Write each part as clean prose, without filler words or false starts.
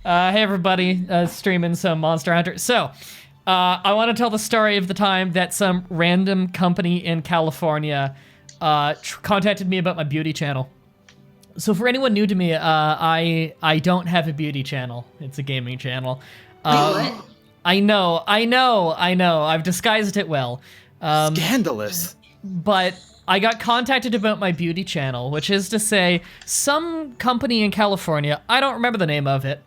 Hey everybody, streaming some Monster Hunter. So, I want to tell the story of the time that some random company in California contacted me about my beauty channel. So for anyone new to me, I don't have a beauty channel. It's a gaming channel. What? I know. I've disguised it well. Scandalous. But I got contacted about my beauty channel, which is to say, some company in California, I don't remember the name of it,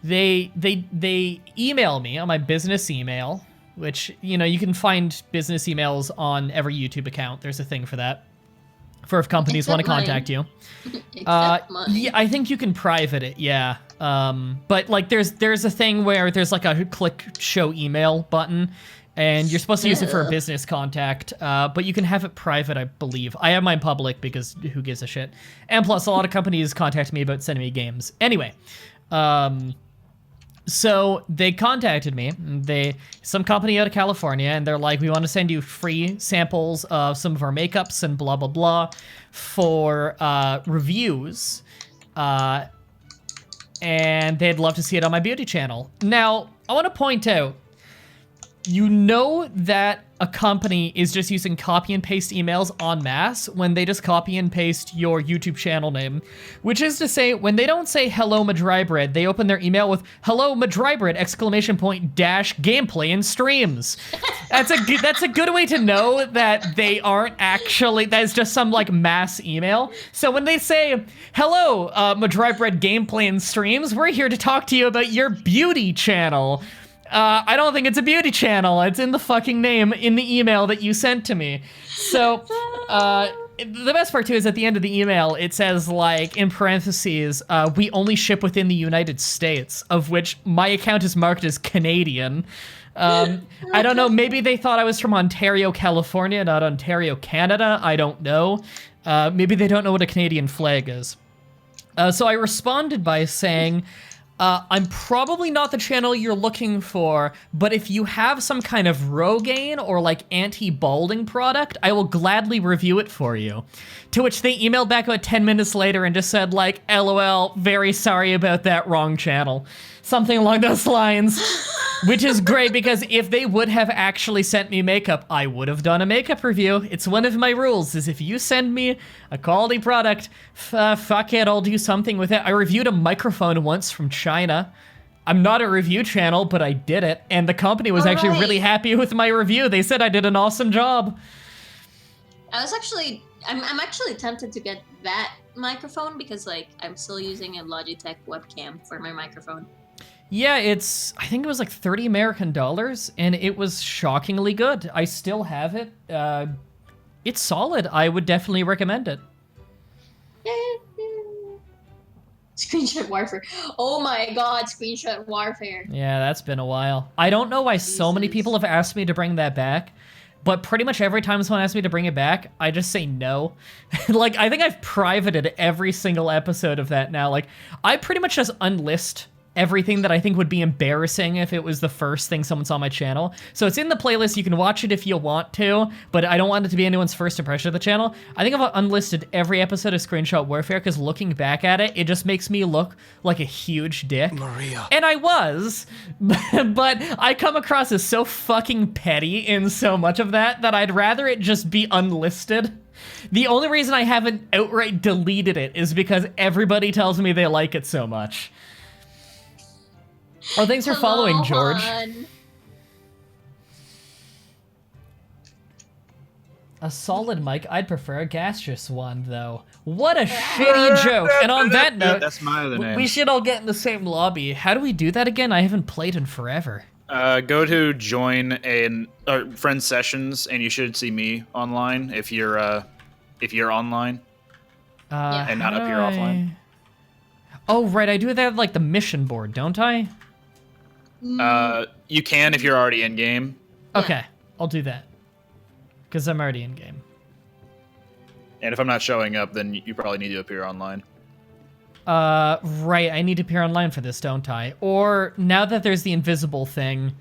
they email me on my business email, which, you know, you can find business emails on every YouTube account. There's a thing for that, for if companies want to contact you. Except mine. Yeah, I think you can private it, yeah. But like there's a thing where there's like a click show email button, and you're supposed to use it for a business contact, but you can have it private, I believe. I have mine public because who gives a shit? And plus, a lot of companies contact me about sending me games. Anyway, so they contacted me. Some company out of California, and they're like, we want to send you free samples of some of our makeups and blah, blah, blah for reviews. And they'd love to see it on my beauty channel. Now, I want to point out, you know that a company is just using copy and paste emails en masse when they just copy and paste your YouTube channel name. Which is to say, when they don't say hello Mah-Dry-Bread, they open their email with hello Mah-Dry-Bread ! Gameplay and streams. That's a good way to know that they aren't actually, that is just some like mass email. So when they say hello Mah-Dry-Bread Gameplay and streams, we're here to talk to you about your beauty channel. I don't think it's a beauty channel. It's in the fucking name in the email that you sent to me. So, the best part too is at the end of the email, it says like, in parentheses, we only ship within the United States, of which my account is marked as Canadian. I don't know, maybe they thought I was from Ontario, California, not Ontario, Canada. I don't know. Maybe they don't know what a Canadian flag is. So I responded by saying, I'm probably not the channel you're looking for, but if you have some kind of Rogaine or like anti-balding product, I will gladly review it for you. To which they emailed back about 10 minutes later and just said like, LOL, very sorry about that, wrong channel. Something along those lines. Which is great because if they would have actually sent me makeup, I would have done a makeup review. It's one of my rules, is if you send me a quality product, fuck it, I'll do something with it. I reviewed a microphone once from China. I'm not a review channel, but I did it. And the company was actually really happy with my review. They said I did an awesome job. I'm actually tempted to get that microphone because like I'm still using a Logitech webcam for my microphone. Yeah, I think it was like $30 American, and it was shockingly good. I still have it. It's solid. I would definitely recommend it. Screenshot warfare. Oh my god, screenshot warfare. Yeah, that's been a while. I don't know why so many people have asked me to bring that back, but pretty much every time someone asks me to bring it back, I just say no. Like, I think I've privated every single episode of that now. Like, I pretty much just unlist everything that I think would be embarrassing if it was the first thing someone saw on my channel. So it's in the playlist, you can watch it if you want to, but I don't want it to be anyone's first impression of the channel. I think I've unlisted every episode of Screenshot Warfare because looking back at it, it just makes me look like a huge dick. Maria. And I was, but I come across as so fucking petty in so much of that I'd rather it just be unlisted. The only reason I haven't outright deleted it is because everybody tells me they like it so much. Oh, thanks for following, George. A solid mic. I'd prefer a gaseous one, though. What a shitty joke. And on that note, that's my other name. We should all get in the same lobby. How do we do that again? I haven't played in forever. Go to join friend sessions, and you should see me online if you're online and not up here offline. Oh, right. I do that like the mission board, don't I? You can if you're already in game. Okay, I'll do that. Because I'm already in game. And if I'm not showing up, then you probably need to appear online. Right, I need to appear online for this, don't I? Or, now that there's the invisible thing,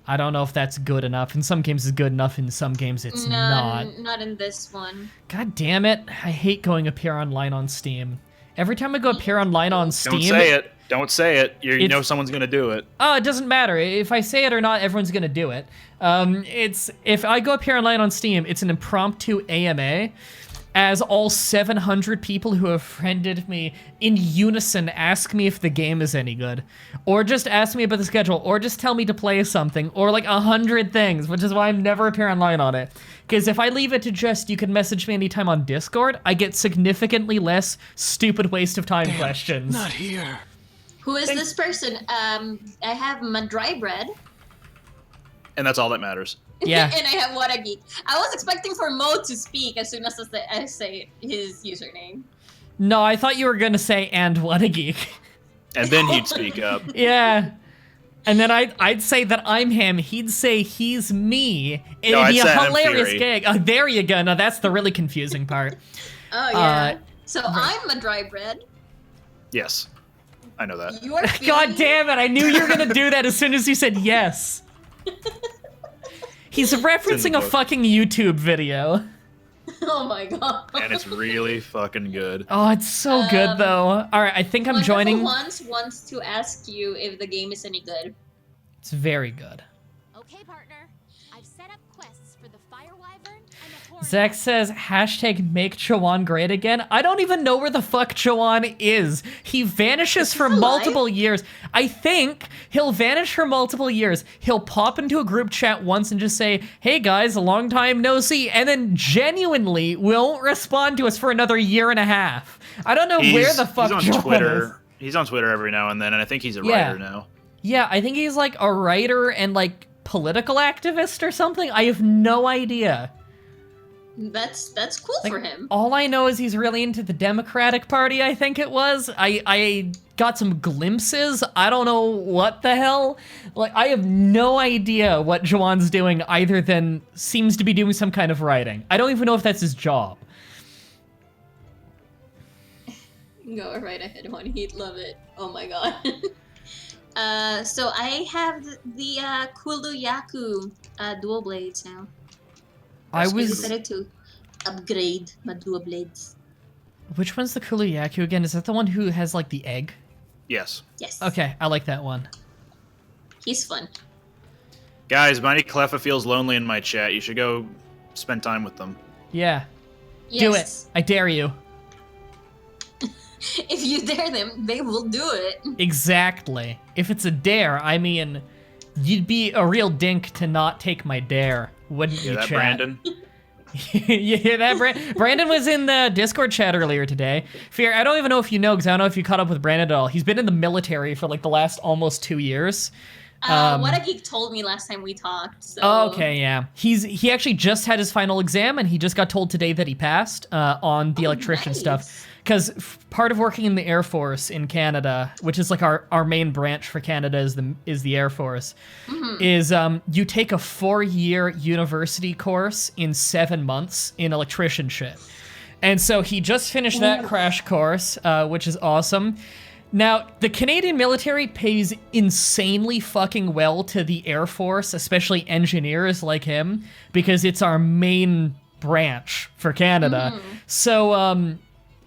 I don't know if that's good enough. In some games it's good enough, in some games it's not. Not in this one. God damn it, I hate going appear online on Steam. Every time I go appear online on Steam... Don't say it. Don't say it. You know someone's gonna do it. Oh, it doesn't matter. If I say it or not, everyone's gonna do it. If I go up here online on Steam, it's an impromptu AMA, as all 700 people who have friended me in unison ask me if the game is any good, or just ask me about the schedule, or just tell me to play something, or like 100 things, which is why I'm never appear online on it. Because if I leave it to just, you can message me anytime on Discord, I get significantly less stupid waste of time questions. Not here. Who is this person? I have Mah-Dry-Bread. And that's all that matters. Yeah. And I have What a Geek. I was expecting for Mo to speak as soon as I say his username. No, I thought you were gonna say, and What a Geek. And then he'd speak up. Yeah. And then I'd say that I'm him, he'd say he's me. It'd be a hilarious gag. Oh, there you go. No, that's the really confusing part. Oh, yeah. So I'm Mah-Dry-Bread. Yes. I know that. You are God damn it, I knew you were gonna do that as soon as you said yes. He's referencing a fucking YouTube video. Oh my god. And it's really fucking good. Oh, it's so good though. Alright, I think I'm joining. Wants to ask you if the game is any good. It's very good. Okay, partner. I've set up quests for the Fire Wyvern and the Horn. Zach says, hashtag make Chawan great again. I don't even know where the fuck Chawan is. He vanishes for multiple years. I think he'll vanish for multiple years. He'll pop into a group chat once and just say, hey guys, a long time no see, and then genuinely won't respond to us for another year and a half. I don't know where the fuck Chawan is. He's on Twitter every now and then, and I think he's a writer now. Yeah, I think he's like a writer and like political activist or something. I have no idea. That's cool for him. All I know is he's really into the Democratic Party, I think it was. I got some glimpses. I don't know what the hell. Like, I have no idea what Jawan's doing either than seems to be doing some kind of writing. I don't even know if that's his job. Go right ahead, honey. He'd love it. Oh my god. So I have the Kuluyaku dual blades now. I decided to upgrade my dual blades. Which one's the Kuluyaku again? Is that the one who has like the egg? Yes. Yes. Okay, I like that one. He's fun. Guys, Mighty Cleffa feels lonely in my chat. You should go spend time with them. Yeah. Yes. Do it. I dare you. If you dare them, they will do it. Exactly. If it's a dare, I mean, you'd be a real dink to not take my dare, wouldn't you, that, chat? Brandon? You hear that, Brandon was in the Discord chat earlier today. Fear, I don't even know if you know, because I don't know if you caught up with Brandon at all. He's been in the military for like the last almost 2 years. What a Geek told me last time we talked. So. Okay, yeah. He actually just had his final exam, and he just got told today that he passed on the electrician stuff. Because part of working in the Air Force in Canada, which is like our main branch for Canada is the Air Force, is you take a 4-year university course in 7 months in electricianship. And so he just finished that crash course, which is awesome. Now, the Canadian military pays insanely fucking well to the Air Force, especially engineers like him, because it's our main branch for Canada. So,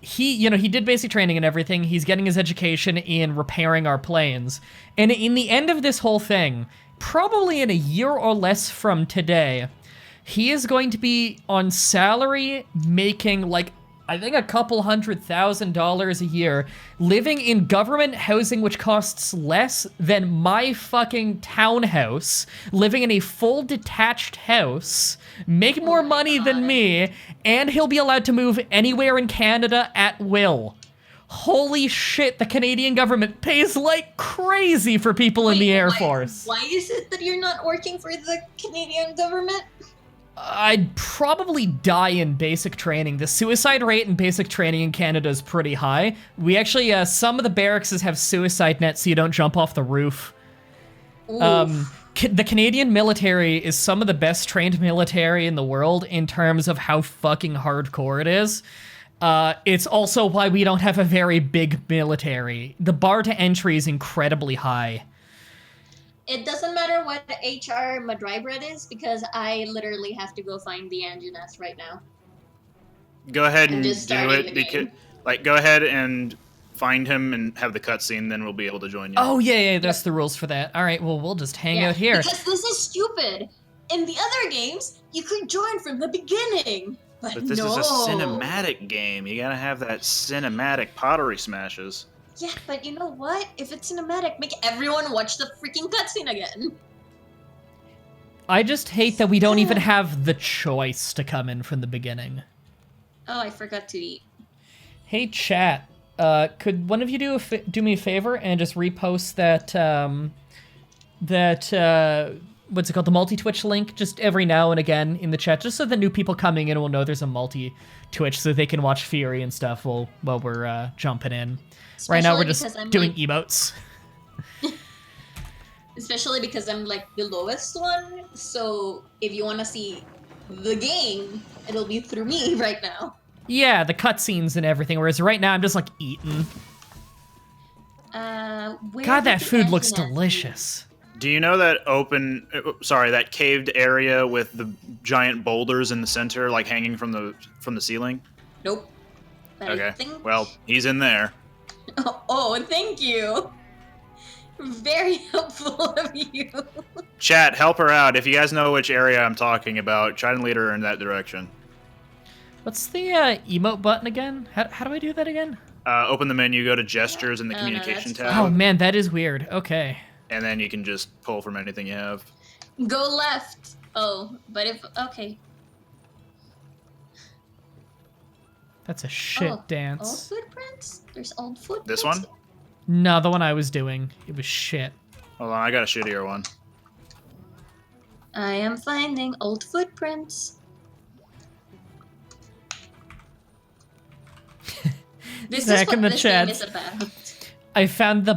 he did basic training and everything. He's getting his education in repairing our planes. And in the end of this whole thing, probably in a year or less from today, he is going to be on salary making like, I think a couple $100,000 a year, living in government housing which costs less than my fucking townhouse, living in a full detached house, make more money than me, and he'll be allowed to move anywhere in Canada at will. Holy shit, the Canadian government pays like crazy for people in the Air Force. Why is it that you're not working for the Canadian government? I'd probably die in basic training. The suicide rate in basic training in Canada is pretty high. We actually, some of the barracks have suicide nets so you don't jump off the roof. The Canadian military is some of the best trained military in the world in terms of how fucking hardcore it is. It's also why we don't have a very big military. The bar to entry is incredibly high. It doesn't matter what HR Mah-Dry-Bread is, because I literally have to go find the Anjanath right now. Go ahead and do it, because, like, go ahead and find him and have the cutscene, then we'll be able to join you. Oh, yeah, that's the rules for that. All right, well, we'll just hang out here. Because this is stupid. In the other games, you could join from the beginning. But this no. is a cinematic game. You gotta have that cinematic pottery smashes. Yeah, but you know what? If it's cinematic, make everyone watch the freaking cutscene again. I just hate that we don't even have the choice to come in from the beginning. Oh, I forgot to eat. Hey, chat. Could one of you do me a favor and just repost that what's it called, the multi-Twitch link, just every now and again in the chat, just so the new people coming in will know there's a multi-Twitch, so they can watch Fury and stuff while we're jumping in. Especially right now we're just doing like, emotes. Especially because I'm like the lowest one, so if you want to see the game, it'll be through me right now. Yeah, the cutscenes and everything, whereas right now I'm just like eating. God, that food looks delicious. Do you know that that caved area with the giant boulders in the center, like hanging from the ceiling? Nope. But okay. I think... Well, he's in there. Oh, thank you. Very helpful of you. Chat, help her out. If you guys know which area I'm talking about, try and lead her in that direction. What's the emote button again? How do I do that again? Open the menu, go to gestures in the communication tab. Oh man, that is weird. Okay. And then you can just pull from anything you have. Go left. Oh, but if... Okay. That's a shit dance. Old footprints? There's old footprints? This one? No, the one I was doing. It was shit. Hold on, I got a shittier one. I am finding old footprints. This Zach is what in the this chat. game is about. I found the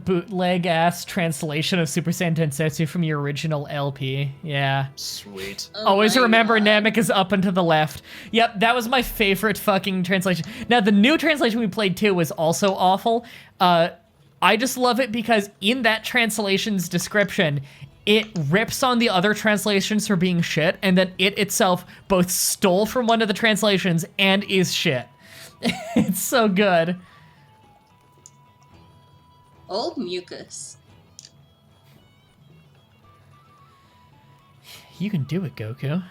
bootleg ass translation of Super Saiyan Densetsu from your original LP. Yeah. Sweet. Oh Always remember God. Namek is up and to the left. Yep, that was my favorite fucking translation. Now the new translation we played too was also awful. I just love it because in that translation's description, it rips on the other translations for being shit, and then it itself both stole from one of the translations and is shit. It's so good. Old mucus. You can do it, Goku.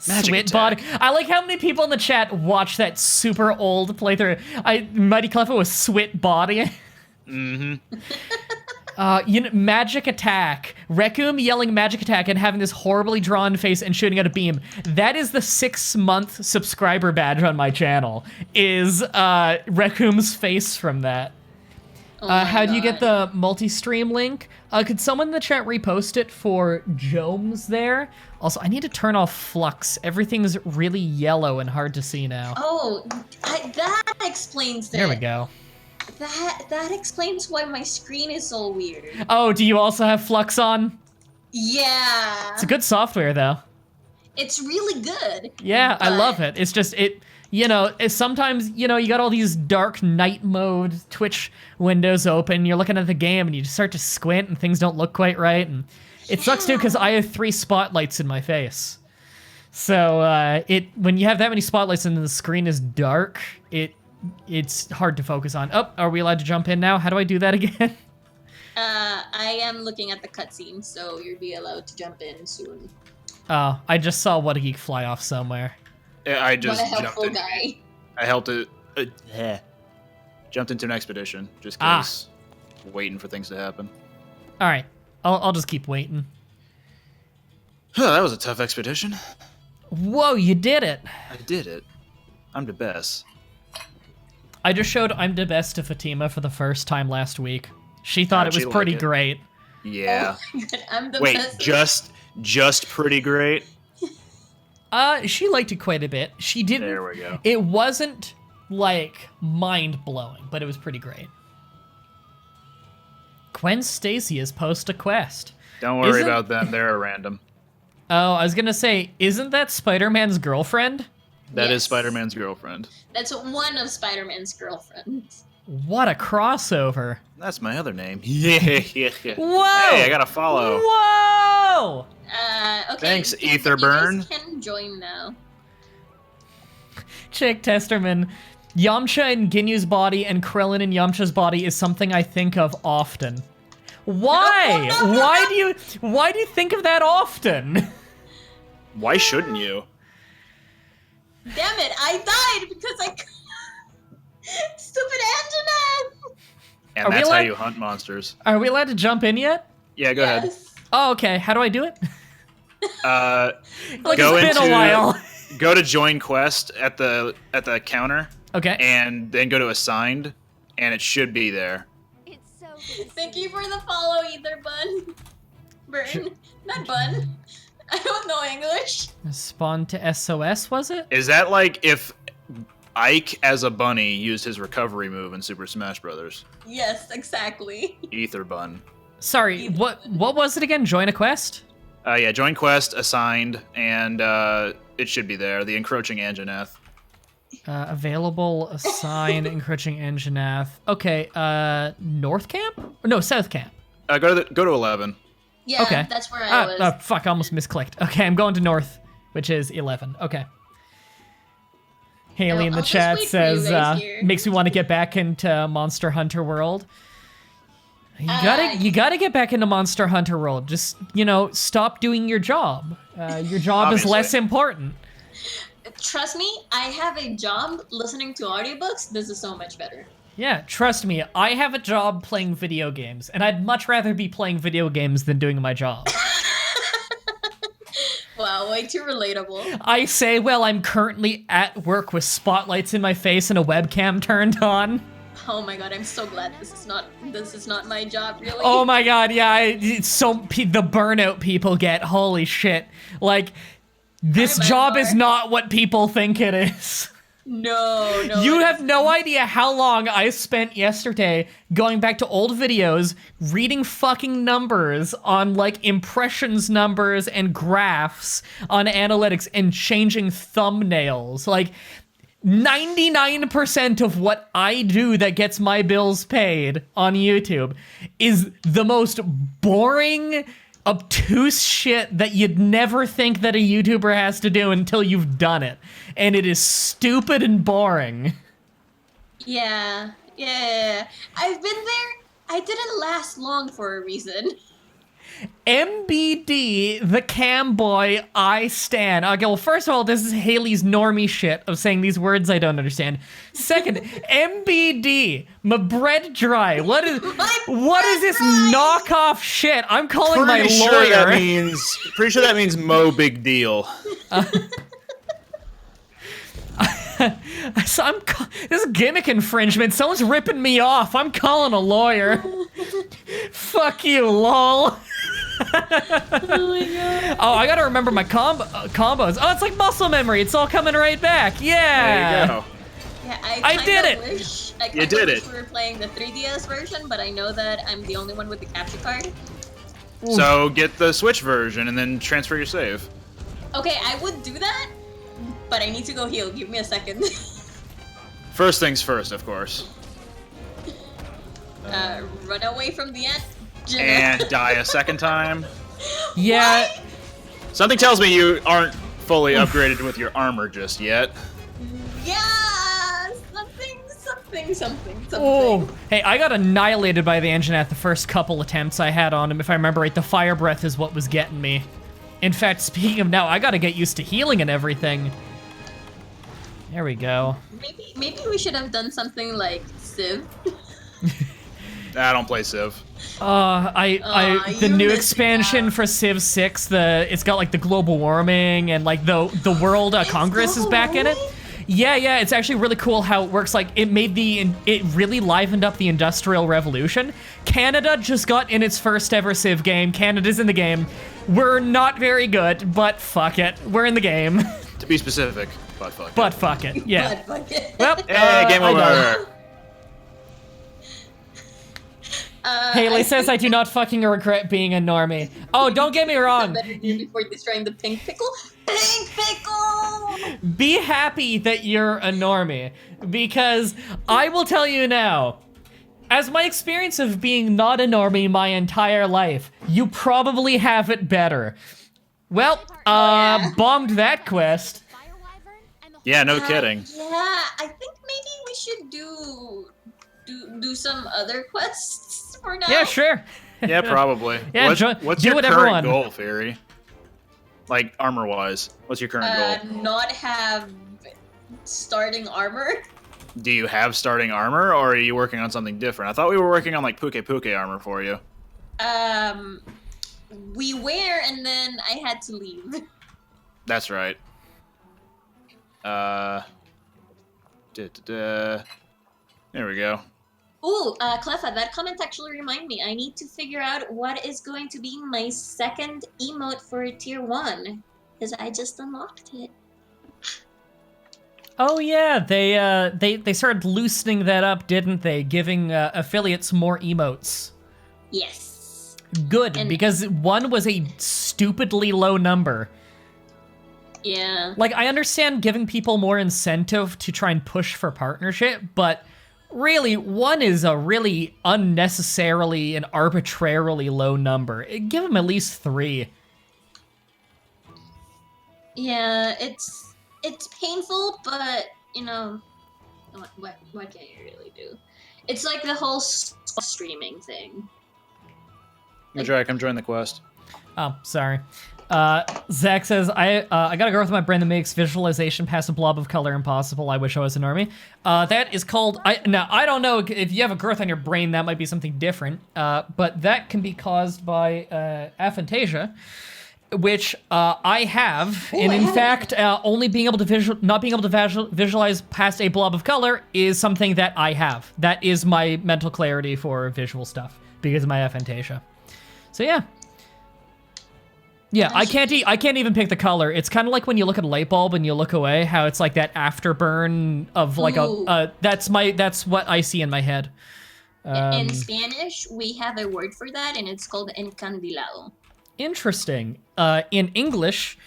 Magic Sweat attack. body. I like how many people in the chat watch that super old playthrough. Mighty Cleffa was Swit Body. Mm-hmm. Magic attack. Rekum yelling magic attack and having this horribly drawn face and shooting out a beam. That is the 6-month subscriber badge on my channel. Is Rekum's face from that. How do you get the multi-stream link? Could someone in the chat repost it for Jomes there? Also, I need to turn off flux. Everything's really yellow and hard to see now. Oh, that explains that. There we go. That explains why my screen is so weird. Oh, do you also have flux on? Yeah. It's a good software, though. It's really good. Yeah, I love it. It's just, sometimes, you got all these dark night mode Twitch windows open, you're looking at the game, and you just start to squint, and things don't look quite right, and it sucks, too, because I have 3 spotlights in my face. So, when you have that many spotlights and the screen is dark, it's hard to focus on. Oh, are we allowed to jump in now? How do I do that again? I am looking at the cutscene, so you'll be allowed to jump in soon. Oh, I just saw What a Geek fly off somewhere. Yeah, I just what a helpful jumped in. guy. I helped it. Jumped into an expedition just because waiting for things to happen. All right, I'll just keep waiting. That was a tough expedition. Whoa, you did it! I did it. I'm the best. I just showed I'm the best to Fatima for the first time last week. She thought it was pretty great. Yeah. Oh my God, I'm the Wait, best. just pretty great? She liked it quite a bit. She didn't. There we go. It wasn't, like, mind-blowing, but it was pretty great. Gwen Stacy has posted a quest. Don't worry about them. They're random. Oh, I was gonna say, isn't that Spider-Man's girlfriend? That is Spider-Man's girlfriend. That's one of Spider-Man's girlfriends. What a crossover. That's my other name. Yeah. Whoa! Hey, I gotta follow. Whoa! Okay. Thanks, You Etherburn. guys can join now. Chick Testerman Yamcha in Ginyu's body and Krillin in Yamcha's body is something I think of often. Why? Why do you think of that often? Why shouldn't you? Damn it, I died because I... Stupid Anjanath! And that's how you hunt monsters. Are we allowed to jump in yet? Yeah, go ahead. Oh, okay. How do I do it? Like it's been a while. Go to join quest at the counter. Okay. And then go to assigned, and it should be there. It's so good. Thank you for the follow, either Bun. Burn. Not Bun. I don't know English. Spawn to SOS, was it? Is that like if Ike as a bunny used his recovery move in Super Smash Brothers? Yes, exactly. Ether Bun. Sorry, what was it again? Join a quest? Yeah, join quest, assigned, and it should be there. The Encroaching Anjanath. Available, assign, encroaching Anjanath. Okay, North Camp? No, South Camp. Go to 11. Yeah, okay. That's where I was. Oh, fuck, I almost misclicked. Okay, I'm going to North, which is 11. Okay. Haley in the chat says, makes me want to get back into Monster Hunter World. You gotta get back into Monster Hunter World. Just, stop doing your job. Your job is less important. Trust me, I have a job listening to audiobooks. This is so much better. Yeah, trust me, I have a job playing video games, and I'd much rather be playing video games than doing my job. Wow, way too relatable. I say, well, I'm currently at work with spotlights in my face and a webcam turned on. Oh my god, I'm so glad this is not my job, really. Oh my god, yeah, the burnout people get, holy shit. Like, this job is not what people think it is. No. You have no idea how long I spent yesterday going back to old videos, reading fucking numbers on, like, impressions numbers and graphs on analytics and changing thumbnails. Like, 99% of what I do that gets my bills paid on YouTube is the most boring, obtuse shit that you'd never think that a YouTuber has to do until you've done it. And it is stupid and boring. Yeah. I've been there. I didn't last long for a reason. MBD, the cam boy, I stan. Okay, well, first of all, this is Haley's normie shit of saying these words I don't understand. Second, MBD, my bread dry. What is this knockoff shit? I'm calling my lawyer. Pretty sure that means Mo Big Deal. This is gimmick infringement. Someone's ripping me off. I'm calling a lawyer. Fuck you, lol. Oh my god. Oh, I gotta remember my combos. Oh, it's like muscle memory. It's all coming right back. Yeah. There you go. Yeah, I did it. I wish we were playing the 3DS version, but I know that I'm the only one with the capture card. Ooh. So get the Switch version and then transfer your save. Okay, I would do that, but I need to go heal. Give me a second. First things first, of course. Run away from the end. And die a second time. Yeah. What? Something tells me you aren't fully upgraded with your armor just yet. Yeah, something. Oh, hey, I got annihilated by the Anjanath the first couple attempts I had on him. If I remember right, the fire breath is what was getting me. In fact, speaking of now, I gotta get used to healing and everything. There we go. Maybe we should have done something like Civ. I don't play Civ. The new expansion for Civ 6, it's got like the global warming and like the world Congress is back in it. Yeah, it's actually really cool how it works. Like it really livened up the Industrial Revolution. Canada just got in its first ever Civ game. Canada's in the game. We're not very good, but fuck it. We're in the game. To be specific, but fuck it. But fuck it, yeah. But fuck it. Well, hey, game over. Haley says I do not fucking regret being a normie. Oh, don't get me wrong. Before destroying the pink pickle. Pink pickle! Be happy that you're a normie, because I will tell you now, as my experience of being not a normie my entire life, you probably have it better. Well, bombed that quest. Yeah, no kidding. Yeah, I think maybe we should do some other quests for now. Yeah, sure. Yeah, probably. Yeah, what's do your what current everyone. goal, Fairy? Like, armor-wise, what's your current goal? Not have starting armor. Do you have starting armor, or are you working on something different? I thought we were working on, like, Puke armor for you. We were, and then I had to leave. That's right. There we go. Ooh, Cleffa, that comment actually reminded me. I need to figure out what is going to be my second emote for tier 1. Because I just unlocked it. Oh yeah, they started loosening that up, didn't they? Giving affiliates more emotes. Yes. Good, And- because 1 was a stupidly low number. Yeah. Like, I understand giving people more incentive to try and push for partnership, but really, 1 is a really unnecessarily and arbitrarily low number. Give them at least 3. Yeah, it's painful, but, you know, what can you really do? It's like the whole streaming thing. Mah-Dry, come join the quest. Oh, sorry. Zach says, I got a growth in my brain that makes visualization past a blob of color impossible. I wish I was a normie. That is called, now, I don't know if you have a growth on your brain, that might be something different, but that can be caused by aphantasia, which I have, and in fact, only being able to not being able to visualize past a blob of color is something that I have. That is my mental clarity for visual stuff, because of my aphantasia. So yeah. Yeah, I can't even pick the color. It's kind of like when you look at a light bulb and you look away, how it's like that afterburn of like that's what I see in my head. In Spanish, we have a word for that, and it's called encandilado. Interesting. In English,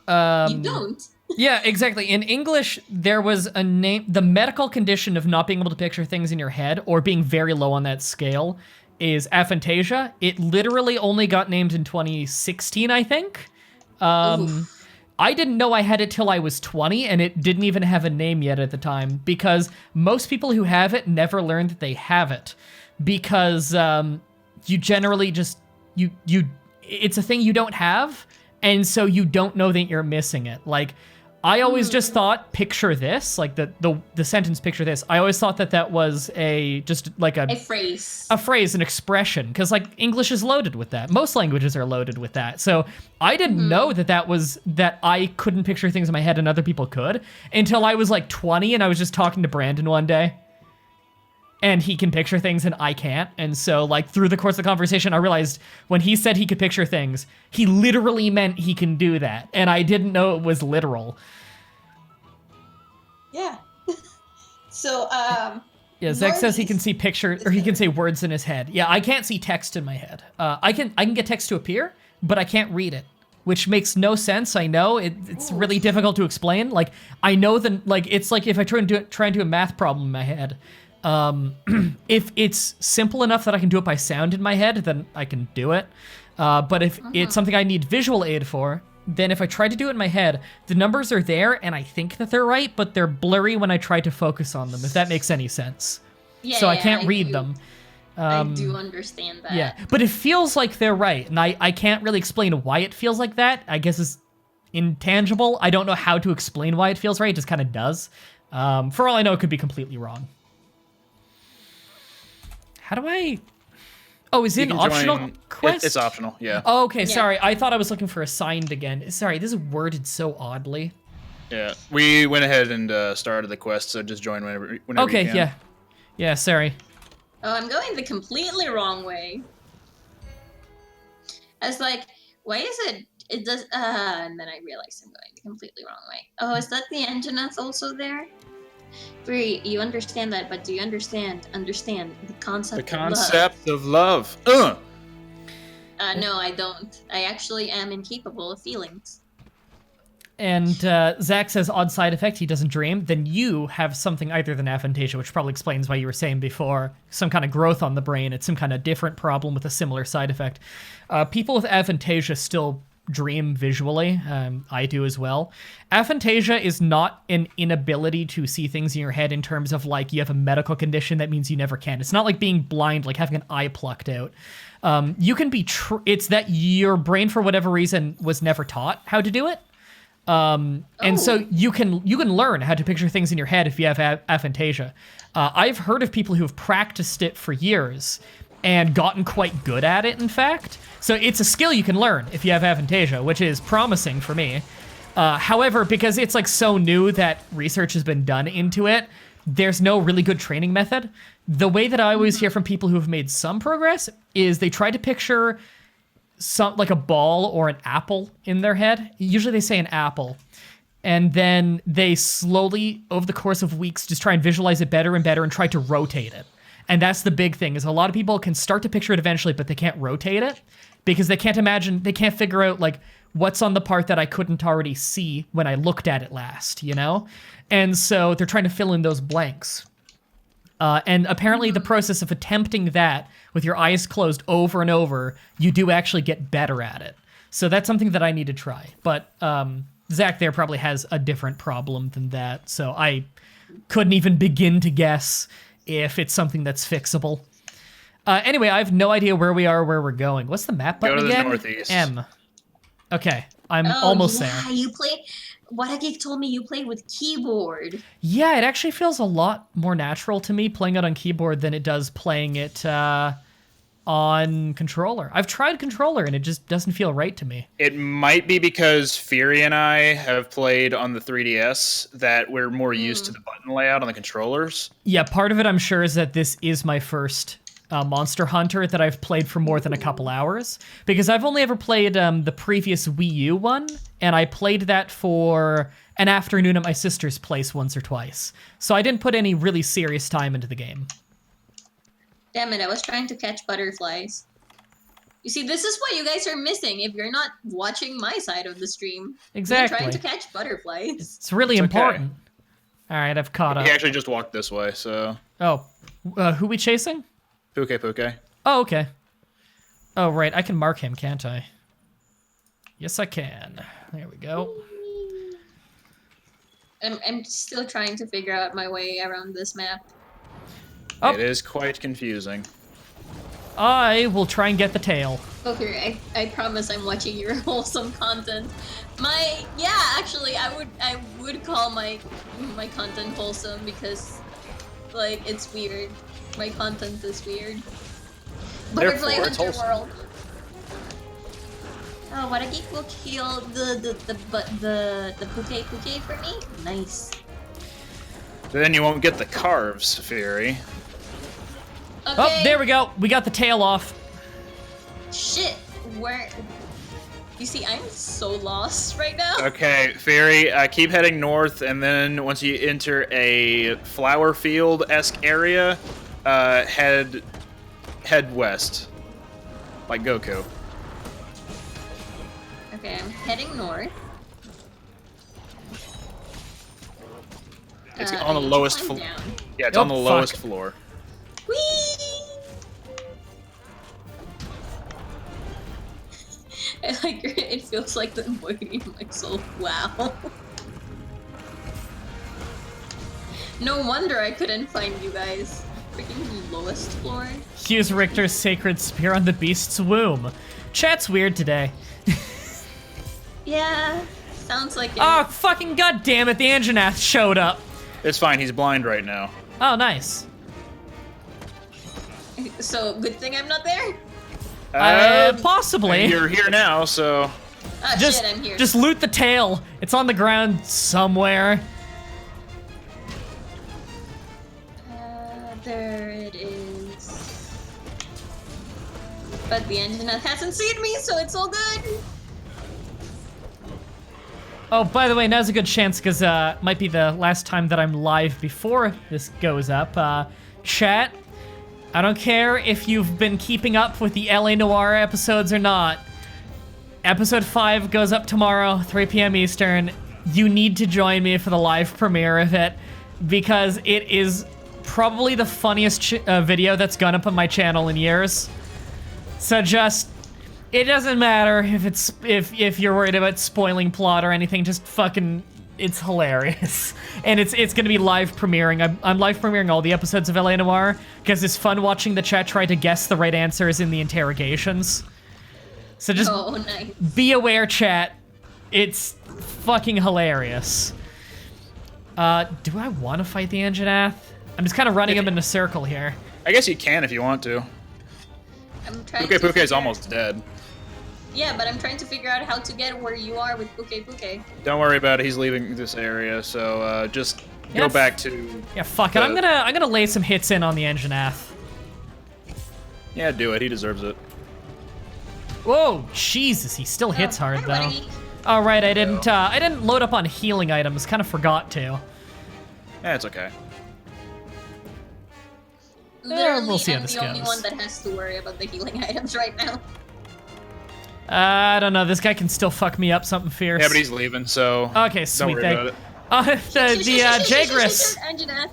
You don't. yeah, exactly. In English, there was a name, the medical condition of not being able to picture things in your head or being very low on that scale is aphantasia. It literally only got named in 2016, I think. I didn't know I had it till I was 20, and it didn't even have a name yet at the time, because most people who have it never learn that they have it, because you generally just, it's a thing you don't have, and so you don't know that you're missing it. Like, I always just thought, picture this, like the sentence picture this. I always thought that was a phrase. A phrase, an expression, because like English is loaded with that. Most languages are loaded with that. So I didn't know that I couldn't picture things in my head and other people could until I was like 20 and I was just talking to Brandon one day. And he can picture things and I can't. And so, like, through the course of the conversation, I realized when he said he could picture things, he literally meant he can do that. And I didn't know it was literal. Yeah. So, yeah, Zach says he can see pictures, or he can say words in his head. Yeah, I can't see text in my head. I can get text to appear, but I can't read it, which makes no sense. I know it's really difficult to explain. Like, I know it's like if I try and do a math problem in my head. If it's simple enough that I can do it by sound in my head, then I can do it. But if it's something I need visual aid for, then if I try to do it in my head, the numbers are there and I think that they're right, but they're blurry when I try to focus on them, if that makes any sense. Yeah, so I can't read them. I do understand that. Yeah, but it feels like they're right, and I can't really explain why it feels like that. I guess it's intangible. I don't know how to explain why it feels right. It just kind of does. For all I know, it could be completely wrong. How do I... Oh, is it an optional quest? It's optional, yeah. Oh, okay, sorry. I thought I was looking for assigned again. Sorry, this is worded so oddly. Yeah, we went ahead and started the quest, so just join whenever you can. Okay, yeah. Yeah, sorry. Oh, I'm going the completely wrong way. I was like, why is it does, and then I realized I'm going the completely wrong way. Oh, is that the Anjanath also there? Bree, you understand that, but do you understand the concept of love? No, I don't. I actually am incapable of feelings. And Zach says, odd side effect, he doesn't dream. Then you have something other than aphantasia, which probably explains why you were saying before, some kind of growth on the brain. It's some kind of different problem with a similar side effect. People with aphantasia still dream visually. I do as well. Aphantasia is not an inability to see things in your head in terms of like you have a medical condition that means you never can. It's not like being blind, like having an eye plucked out. You can be. It's that your brain, for whatever reason, was never taught how to do it. And so you can learn how to picture things in your head if you have aphantasia. I've heard of people who have practiced it for years and gotten quite good at it, in fact. So it's a skill you can learn if you have aphantasia, which is promising for me. However, because it's like so new that research has been done into it, there's no really good training method. The way that I always hear from people who have made some progress is they try to picture like a ball or an apple in their head. Usually they say an apple. And then they slowly, over the course of weeks, just try and visualize it better and better and try to rotate it. And that's the big thing, is a lot of people can start to picture it eventually, but they can't rotate it because they can't figure out like what's on the part that I couldn't already see when I looked at it last, you know? And so they're trying to fill in those blanks. And apparently the process of attempting that with your eyes closed over and over, you do actually get better at it. So that's something that I need to try. But Zach there probably has a different problem than that, so I couldn't even begin to guess if it's something that's fixable. Anyway, I have no idea where we are or where we're going. What's the map button again? Go to the northeast. M. Okay, I'm almost there. You play... Whatake told me you play with keyboard. Yeah, it actually feels a lot more natural to me playing it on keyboard than it does playing it on controller. I've tried controller and it just doesn't feel right to me. It might be because Fury and I have played on the 3DS that we're more used to the button layout on the controllers. Yeah, part of it I'm sure is that this is my first Monster Hunter that I've played for more than a couple hours, because I've only ever played the previous Wii U one, and I played that for an afternoon at my sister's place once or twice. So I didn't put any really serious time into the game. Damn it, I was trying to catch butterflies. You see, this is what you guys are missing if you're not watching my side of the stream. Exactly. You're trying to catch butterflies. It's really important. Okay. All right, I've caught up. He actually just walked this way, so... Oh, who we chasing? Puke. Oh, okay. Oh, right, I can mark him, can't I? Yes, I can. There we go. I'm still trying to figure out my way around this map. Oh. It is quite confusing. I will try and get the tail. Okay, I promise I'm watching your wholesome content. Actually, I would call my content wholesome because, like, it's weird. My content is weird. Butterfly Hunter World. Oh, what a geek will kill the Puke for me? Nice. Then you won't get the carves, Fury. Okay. Oh, there we go. We got the tail off. Shit, where... You see, I'm so lost right now. Okay, Fury, keep heading north, and then once you enter a flower field-esque area, head west. Like Goku. Okay, I'm heading north. It's on the lowest floor. Yeah, it's on the lowest floor. Whee! It feels like the embodied myself. Wow. No wonder I couldn't find you guys. Freaking lowest floor. Use Richter's sacred spear on the beast's womb. Chat's weird today. Yeah, sounds like it. Oh, fucking goddammit, the Anjanath showed up. It's fine, he's blind right now. Oh, nice. So, good thing I'm not there? Possibly. You're here now, so... Ah, just, shit, I'm here. Just loot the tail. It's on the ground somewhere. There it is. But the Anjanath hasn't seen me, so it's all good. Oh, by the way, now's a good chance, because might be the last time that I'm live before this goes up. Chat, I don't care if you've been keeping up with the LA Noire episodes or not. Episode 5 goes up tomorrow, 3 p.m. Eastern. You need to join me for the live premiere of it, because it is probably the funniest video that's gone up on my channel in years. So just, It doesn't matter if you're worried about spoiling plot or anything. Just fucking, it's hilarious, and it's gonna be live premiering. I'm live premiering all the episodes of LA Noire because it's fun watching the chat try to guess the right answers in the interrogations. So just nice. be aware, chat. It's fucking hilarious. Do I want to fight the Anjanath? I'm just kind of running him in a circle here. I guess you can if you want to. I'm trying Puke Puke is almost dead. Yeah, but I'm trying to figure out how to get where you are with Puke Puke. Don't worry about it. He's leaving this area, so just go back to. Yeah, fuck it. I'm gonna lay some hits in on the Anjanath. Yeah, do it. He deserves it. Whoa, Jesus! He still hits hard though. Buddy. All right, I didn't load up on healing items. Kind of forgot to. Yeah, it's okay. Literally, we'll see how I'm this the only goes. one that has to worry about the healing items right now. I don't know. This guy can still fuck me up something fierce. Yeah, but he's leaving, so. Okay, Don't sweet worry thing. about it. The Jagras. Anjanath.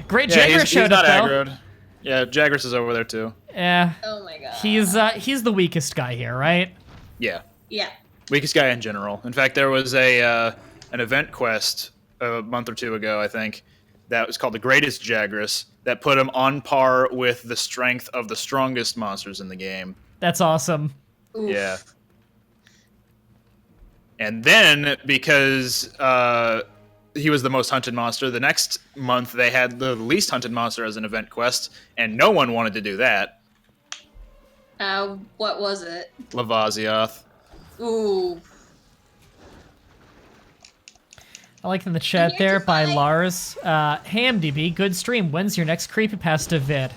Great Yeah, Jagras he's showed not up though. aggroed. Yeah, Jagras is over there too. Yeah, Oh my god. he's the weakest guy here, right? Yeah. Yeah. Weakest guy in general. In fact, there was an event quest a month or two ago, I think, that was called the Greatest Jagras, that put him on par with the strength of the strongest monsters in the game. That's awesome. Oof. Yeah. And then, because he was the most hunted monster, the next month they had the least hunted monster as an event quest, and no one wanted to do that. What was it? Lavazioth. Ooh. I like in the chat here there to by fight. Lars. HamDB, good stream. When's your next creepypasta vid?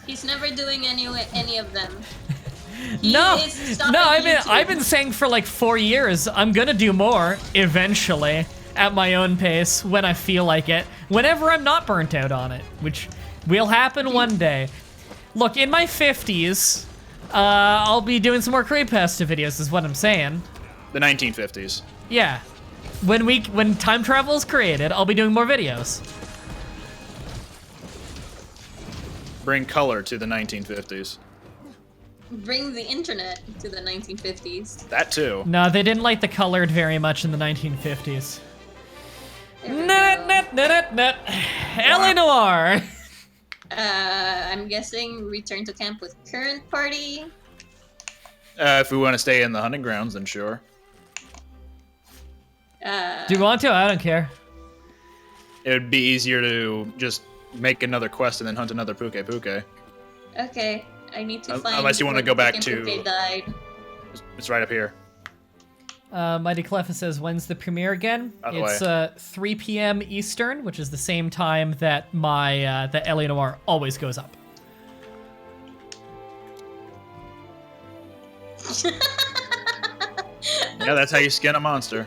He's never doing any of them. No, is stopping I've YouTube. been saying for like 4 years, I'm gonna do more eventually at my own pace when I feel like it, whenever I'm not burnt out on it, which will happen one day. Look, in my 50s, I'll be doing some more creepypasta videos is what I'm saying. The 1950s. Yeah. When time travel is created, I'll be doing more videos. Bring color to the 1950s. Bring the internet to the 1950s. That too. No, they didn't like the colored very much in the 1950s. There we Net. go. LA Noire. I'm guessing return to camp with current party. If we want to stay in the hunting grounds, then sure. Do you want to? I don't care. It would be easier to just make another quest and then hunt another Puke Puke. Okay, I need to find. Unless you wanna where go back Puke to- Puke died. It's right up here. Mighty Cleffa says, when's the premiere again? By the It's way. 3 p.m. Eastern, which is the same time that the LA Noire always goes up. Yeah, that's how you skin a monster.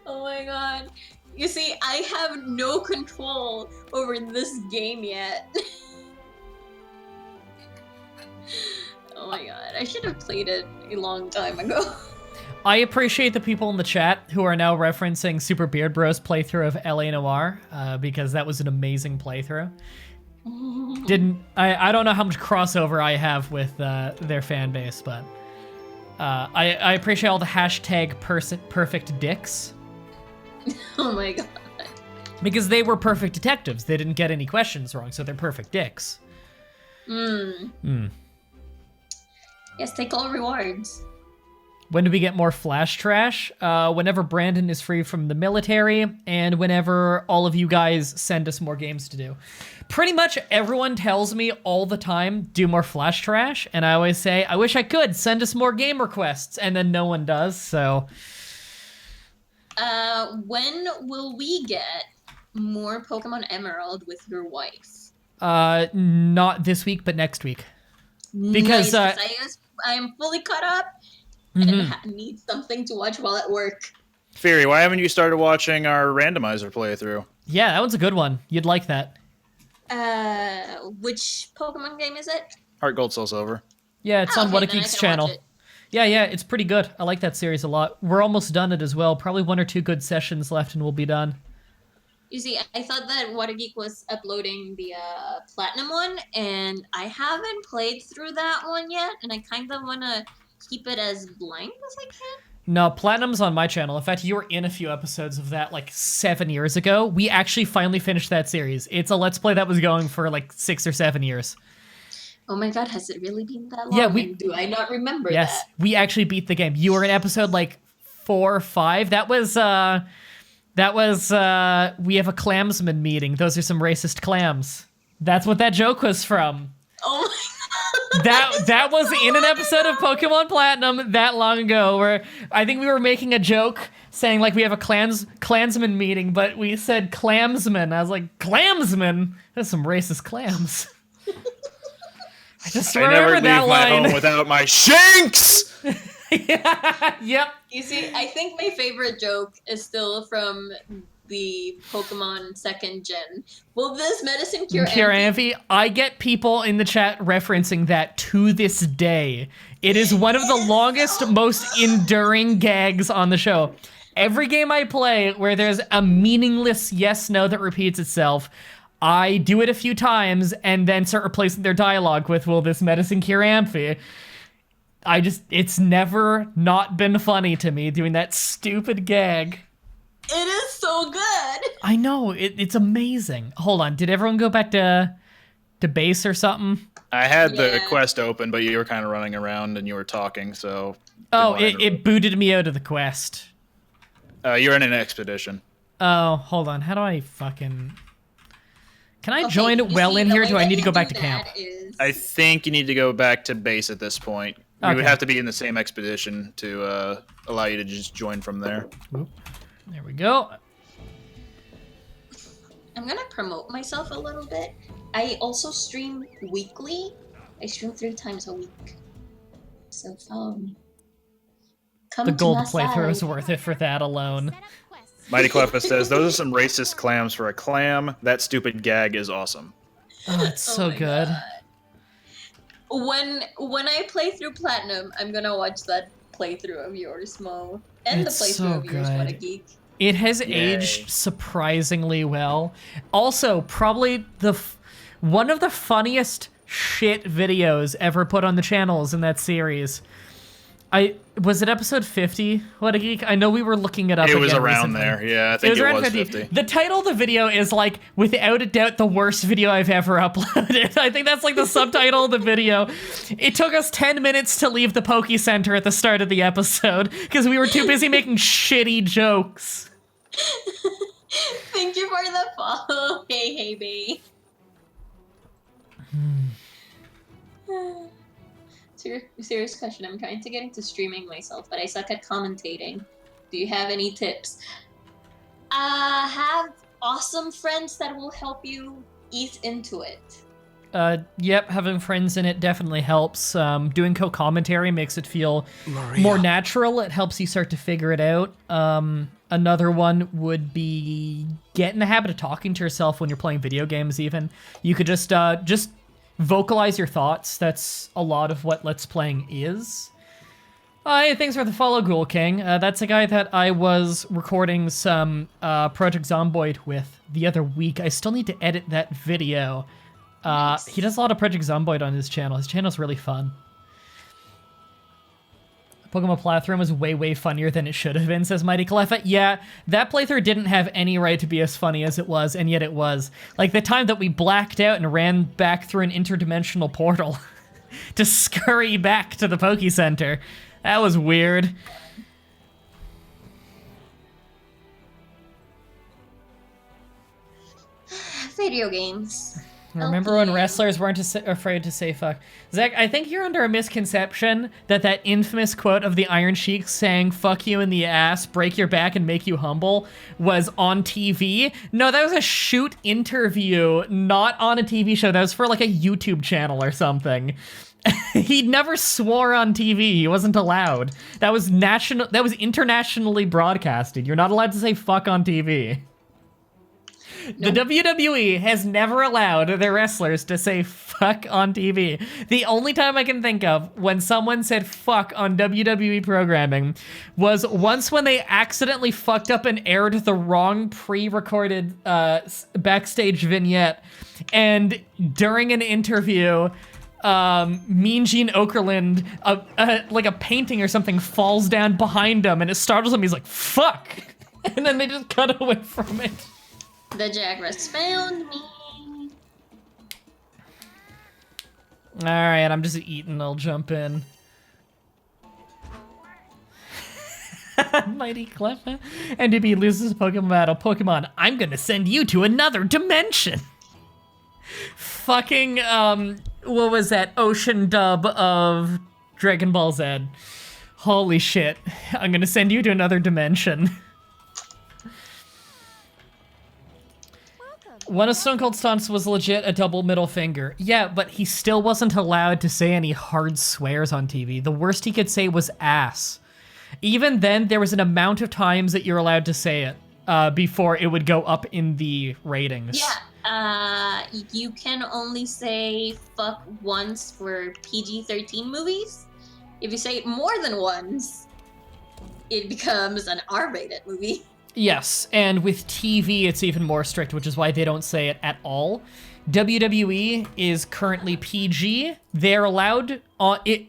Oh my god. You see, I have no control over this game yet. Oh my god, I should have played it a long time ago. I appreciate the people in the chat who are now referencing Super Beard Bros playthrough of LA Noire, because that was an amazing playthrough. I don't know how much crossover I have with their fan base, but I appreciate all the hashtag perfect dicks. Oh my god. Because they were perfect detectives. They didn't get any questions wrong, so they're perfect dicks. Yes, take all rewards. When do we get more Flash Trash? Whenever Brandon is free from the military, and whenever all of you guys send us more games to do. Pretty much everyone tells me all the time, do more Flash Trash, and I always say, I wish I could, send us more game requests, and then no one does, so... When will we get more Pokemon Emerald with your wife? Not this week, but next week. Because, Nice, I am fully caught up and need something to watch while at work. Fury, why haven't you started watching our randomizer playthrough? Yeah, that one's a good one. You'd like that. Which Pokemon game is it? Heart Gold Soul Silver. Yeah, it's Oh, on okay, then I What a Geek's can watch channel. it. Yeah, it's pretty good. I like that series a lot. We're almost done it as well. Probably 1 or 2 good sessions left and we'll be done. You see, I thought that Wadageek was uploading the platinum one, and I haven't played through that one yet, and I kind of want to keep it as blind as I can. No, Platinum's on my channel. In fact, you were in a few episodes of that like 7 years ago. We actually finally finished that series. It's a Let's Play that was going for like 6 or 7 years. Oh my god, has it really been that long? Yeah, And do I not remember Yes, that? we actually beat the game. You were in episode like 4 or 5. That was we have a clamsman meeting. Those are some racist clams. That's what that joke was from. Oh my god. That was in an episode of Pokemon Platinum that long ago where I think we were making a joke saying like we have a clansman meeting, but we said clamsman. I was like, clamsman? That's some racist clams. I just remember never leave that my line. home without my shanks! Yep. You see, I think my favorite joke is still from the Pokemon 2nd Gen. Will this medicine cure Amphi, I get people in the chat referencing that to this day. It is one of the longest, most enduring gags on the show. Every game I play where there's a meaningless yes-no that repeats itself, I do it a few times and then start replacing their dialogue with, will this medicine cure Amphi? It's never not been funny to me doing that stupid gag. It is so good! I know, it's amazing. Hold on, did everyone go back to base or something? I had the quest open, but you were kind of running around and you were talking, so... Oh, it booted me out of the quest. You're in an expedition. Oh, hold on, how do I fucking... Can I Okay, join you well see, in the here, or way do I that need to you go back do to camp? that is- I think you need to go back to base at this point. We would Okay. have to be in the same expedition to allow you to just join from there. Oop. There we go. I'm gonna promote myself a little bit. I also stream weekly. I stream 3 times a week. So follow me. Come The to gold my playthrough is side. worth it for that alone. Set up quests. Mighty Cleffa says, those are some racist clams for a clam. That stupid gag is awesome. Oh, it's so my good. God. When I play through Platinum, I'm gonna watch that playthrough of yours, Mo. And It's the playthrough so of yours, good. What a Geek. It has Yay. aged surprisingly well. Also, probably one of the funniest shit videos ever put on the channels in that series. Was it episode 50? What a Geek? I know we were looking it up. It was again around recently. there. Yeah, I think it was 50. The title of the video is like, without a doubt, the worst video I've ever uploaded. I think that's like the subtitle of the video. It took us 10 minutes to leave the Poke Center at the start of the episode because we were too busy making shitty jokes. Thank you for the follow. Hey, babe. Serious question. I'm trying to get into streaming myself, but I suck at commentating. Do you have any tips? Have awesome friends that will help you ease into it. Yep, having friends in it definitely helps. Doing co-commentary makes it feel more natural. It helps you start to figure it out. Another one would be get in the habit of talking to yourself when you're playing video games even. You could just vocalize your thoughts. That's a lot of what Let's Playing is. Hey, thanks for the follow, Ghoul King. That's a guy that I was recording some Project Zomboid with the other week. I still need to edit that video. Nice. He does a lot of Project Zomboid on his channel. His channel's really fun. Pokemon Platinum was way, way funnier than it should have been, says Mighty Cleffa. Yeah, that playthrough didn't have any right to be as funny as it was, and yet it was. Like the time that we blacked out and ran back through an interdimensional portal to scurry back to the Poke Center. That was weird. Video games. Remember when Okay. wrestlers weren't afraid to say fuck? Zach, I think you're under a misconception that infamous quote of the Iron Sheik saying fuck you in the ass, break your back, and make you humble was on TV. No, that was a shoot interview, not on a TV show. That was for like a YouTube channel or something. He never swore on TV. He wasn't allowed. That was internationally broadcasted. You're not allowed to say fuck on TV. The WWE has never allowed their wrestlers to say fuck on TV. The only time I can think of when someone said fuck on WWE programming was once when they accidentally fucked up and aired the wrong pre-recorded backstage vignette. And during an interview, Mean Gene Okerlund, like a painting or something, falls down behind him and it startles him. He's like, fuck. And then they just cut away from it. The Jagras found me. Alright, I'm just eating. I'll jump in. Mighty Cleffa. NDB loses a Pokemon battle. Pokemon, I'm gonna send you to another dimension. Fucking, what was that? Ocean dub of Dragon Ball Z. Holy shit. I'm gonna send you to another dimension. One of Stone Cold stunts was legit a double middle finger. Yeah, but he still wasn't allowed to say any hard swears on TV. The worst he could say was ass. Even then, there was an amount of times that you're allowed to say it before it would go up in the ratings. Yeah, you can only say fuck once for PG-13 movies. If you say it more than once, it becomes an R-rated movie. Yes, and with TV, it's even more strict, which is why they don't say it at all. WWE is currently PG. They're allowed,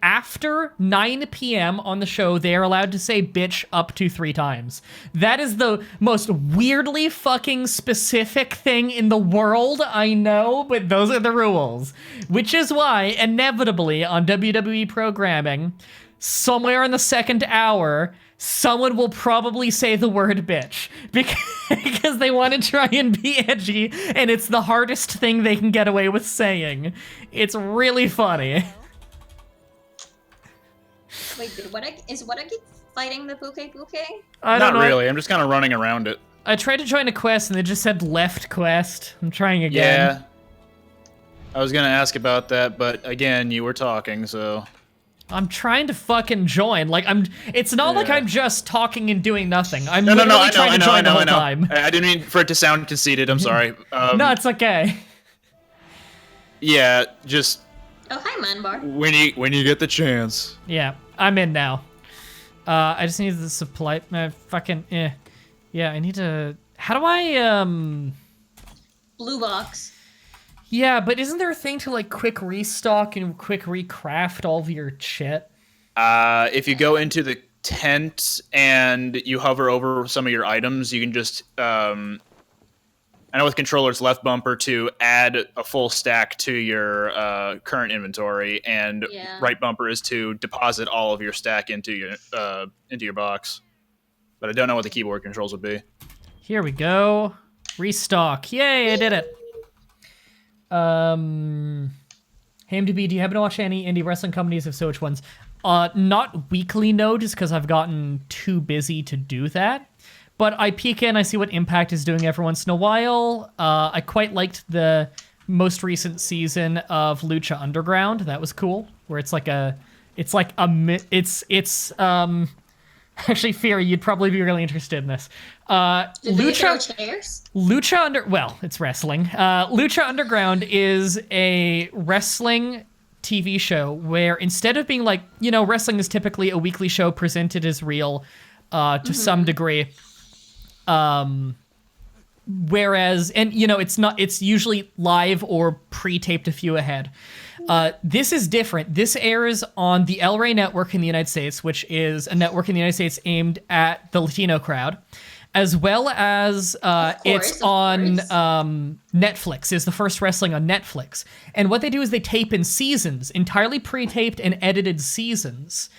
after 9 p.m. on the show, they're allowed to say bitch up to 3 times. That is the most weirdly fucking specific thing in the world, I know, but those are the rules. Which is why, inevitably, on WWE programming, somewhere in the second hour, someone will probably say the word bitch because they want to try and be edgy, and it's the hardest thing they can get away with saying. It's really funny. Wait, is Wadaki fighting the Puke? I don't Not know. really. I'm just kind of running around it. I tried to join a quest and it just said left quest. I'm trying again. Yeah. I was gonna ask about that, but again, you were talking, so. I'm trying to fucking join. Like, it's not like I'm just talking and doing nothing. I'm No, literally I trying to join the whole time. I didn't mean for it to sound conceited. I'm sorry. No, it's okay. Yeah, just Oh, hi, Manbar. when you get the chance. Yeah, I'm in now. I just need the supply. Yeah, I need to. How do I Blue box. Yeah, but isn't there a thing to like quick restock and quick recraft all of your shit? If you go into the tent and you hover over some of your items, you can just I know with controllers left bumper to add a full stack to your current inventory, and right bumper is to deposit all of your stack into your box. But I don't know what the keyboard controls would be. Here we go. Restock. Yay, I did it. Hey MDB, do you happen to watch any indie wrestling companies? If so, which ones? Not weekly, no, just because I've gotten too busy to do that. But I peek in, I see what Impact is doing every once in a while. I quite liked the most recent season of Lucha Underground. That was cool. Where actually, Fury, you'd probably be really interested in this. Did they throw chairs? It's wrestling. Lucha Underground is a wrestling TV show where instead of being like, wrestling is typically a weekly show presented as real to some degree. Whereas, it's usually live or pre-taped a few ahead. This is different. This airs on the El Rey Network in the United States, which is a network in the United States aimed at the Latino crowd, as well as it's on Netflix. Is the first wrestling on Netflix. And what they do is they tape in seasons, entirely pre-taped and edited seasons.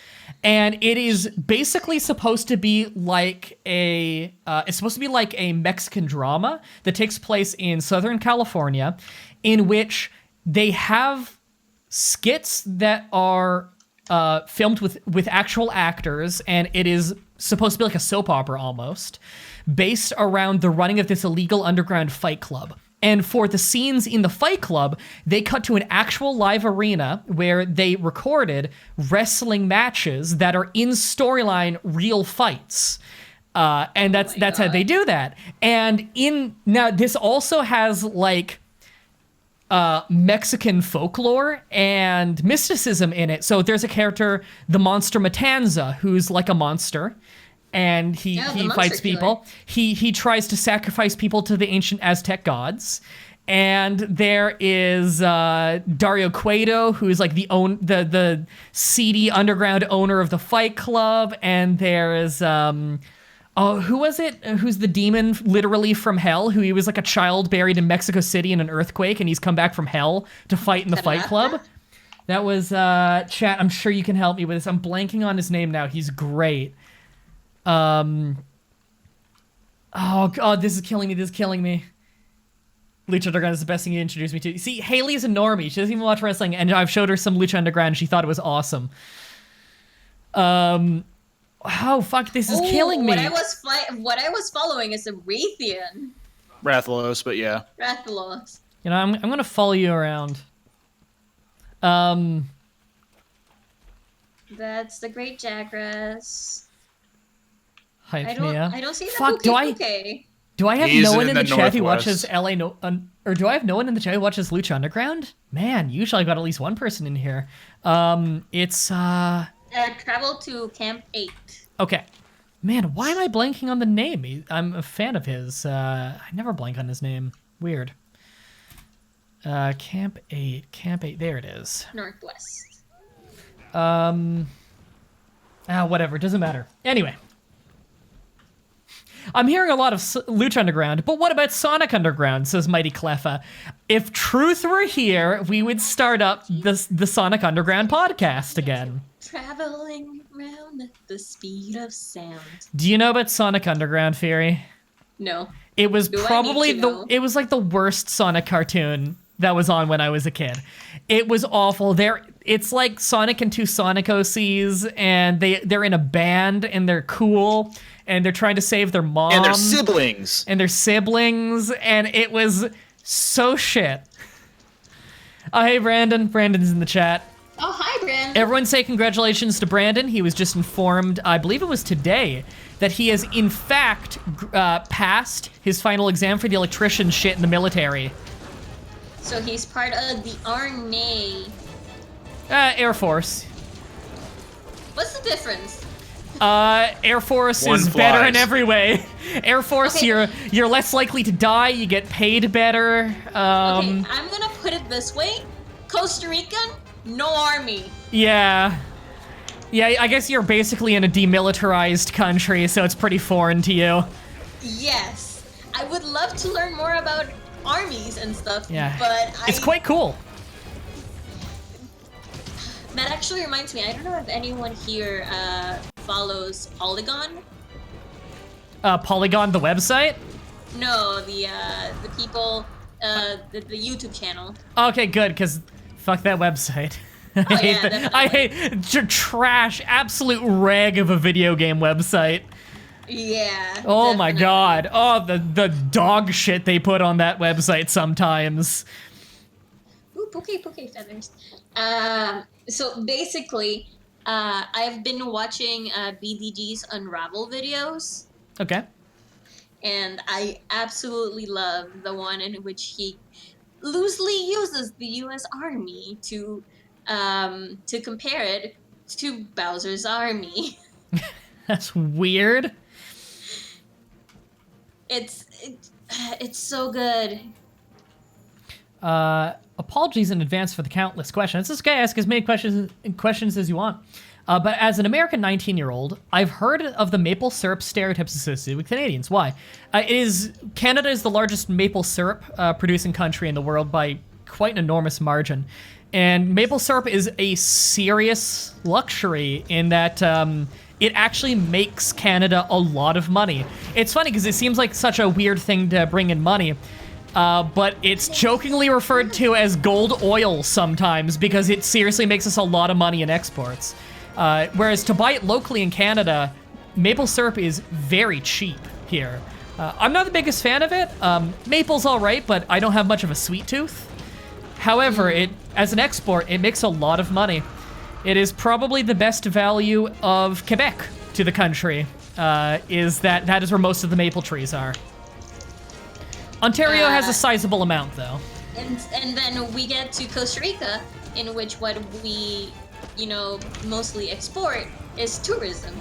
And it is basically supposed to be like a Mexican drama that takes place in Southern California, in which they have skits that are filmed with actual actors, and it is supposed to be like a soap opera almost, based around the running of this illegal underground fight club. And for the scenes in the fight club, they cut to an actual live arena where they recorded wrestling matches that are in storyline real fights. And that's how they do that. And now this also has like Mexican folklore and mysticism in it. So there's a character, the monster Matanza, who's like a monster, and he fights people. He tries to sacrifice people to the ancient Aztec gods. And there is Dario Cueto, who's like the seedy underground owner of the Fight Club. And there is who was it? Who's the demon literally from hell? Who he was like a child buried in Mexico City in an earthquake, and he's come back from hell to fight in the Fight Club. That was chat. I'm sure you can help me with this. I'm blanking on his name now. He's great. Oh god, this is killing me. This is killing me. Lucha Underground is the best thing you introduced me to. See, Haley's a normie. She doesn't even watch wrestling, and I've showed her some Lucha Underground, and she thought it was awesome. Oh fuck! This is killing me. What I was following is a Raytheon. Rathalos, but yeah. Rathalos. You know, I'm gonna follow you around. That's the Great Jackrass. Hype me up. I don't see the Fuck, do I have He's no one in the in the chat who Northwest. watches LA or do I have no one in the chat who watches Lucha Underground? Man, usually I've got at least one person in here. It's Travel to Camp 8. okay. Man, why am I blanking on the name? I'm a fan of his. I never blank on his name. Weird. Camp 8. There it is. Northwest. Whatever. Doesn't matter. Anyway. I'm hearing a lot of Lucha Underground, but what about Sonic Underground, says Mighty Cleffa. If Truth were here, we would start up the Sonic Underground podcast again. Traveling around at the speed of sound. Do you know about Sonic Underground, Fury? No. It was Do I probably need to know? it was like the worst Sonic cartoon that was on when I was a kid. It was awful. It's like Sonic and two Sonic OCs, and they're in a band, and they're cool, and they're trying to save their mom. And their siblings. And it was so shit. Oh, hey, Brandon. Brandon's in the chat. Oh, hi, Brandon. Everyone say congratulations to Brandon. He was just informed, I believe it was today, that he has in fact passed his final exam for the electrician shit in the military. So he's part of the Army. Air Force. What's the difference? Air Force One is better in flies. every way. Air Force, Okay. you're less likely to die. You get paid better. Okay, I'm gonna put it this way. Costa Rican, no army. Yeah, I guess you're basically in a demilitarized country, so it's pretty foreign to you. Yes. I would love to learn more about armies and stuff, Yeah, but it's quite cool. That actually reminds me, I don't know if anyone here follows Polygon. Polygon, the website? No, the people, the YouTube channel. Okay, good, because fuck that website. I hate trash, absolute rag of a video game website. Yeah. Oh my definitely. god. Oh, the dog shit they put on that website sometimes. Ooh, Pookie feathers. So basically, I've been watching BDG's Unravel videos, Okay. and I absolutely love the one in which he loosely uses the U.S. Army to compare it to Bowser's Army. That's weird. It's so good. Apologies in advance for the countless questions. This guy asks as many questions as you want. But as an American 19-year-old, I've heard of the maple syrup stereotypes associated with Canadians. Why? Canada is the largest maple syrup producing country in the world by quite an enormous margin. And maple syrup is a serious luxury in that it actually makes Canada a lot of money. It's funny because it seems like such a weird thing to bring in money. But it's jokingly referred to as gold oil sometimes because it seriously makes us a lot of money in exports. Whereas to buy it locally in Canada, maple syrup is very cheap here. I'm not the biggest fan of it. Maple's all right, but I don't have much of a sweet tooth. However, as an export, it makes a lot of money. It is probably the best value of Quebec to the country. is that is where most of the maple trees are. Ontario has a sizable amount, though. And then we get to Costa Rica, in which what we, mostly export is tourism.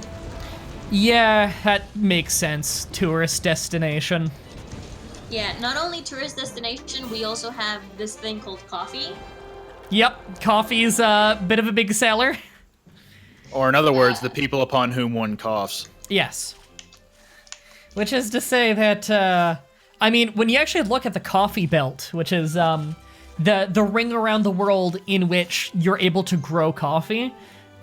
Yeah, that makes sense. Tourist destination. Yeah, not only tourist destination, we also have this thing called coffee. Yep, coffee's a bit of a big seller. Or in other words, the people upon whom one coughs. Yes. Which is to say that, when you actually look at the coffee belt, which is the ring around the world in which you're able to grow coffee,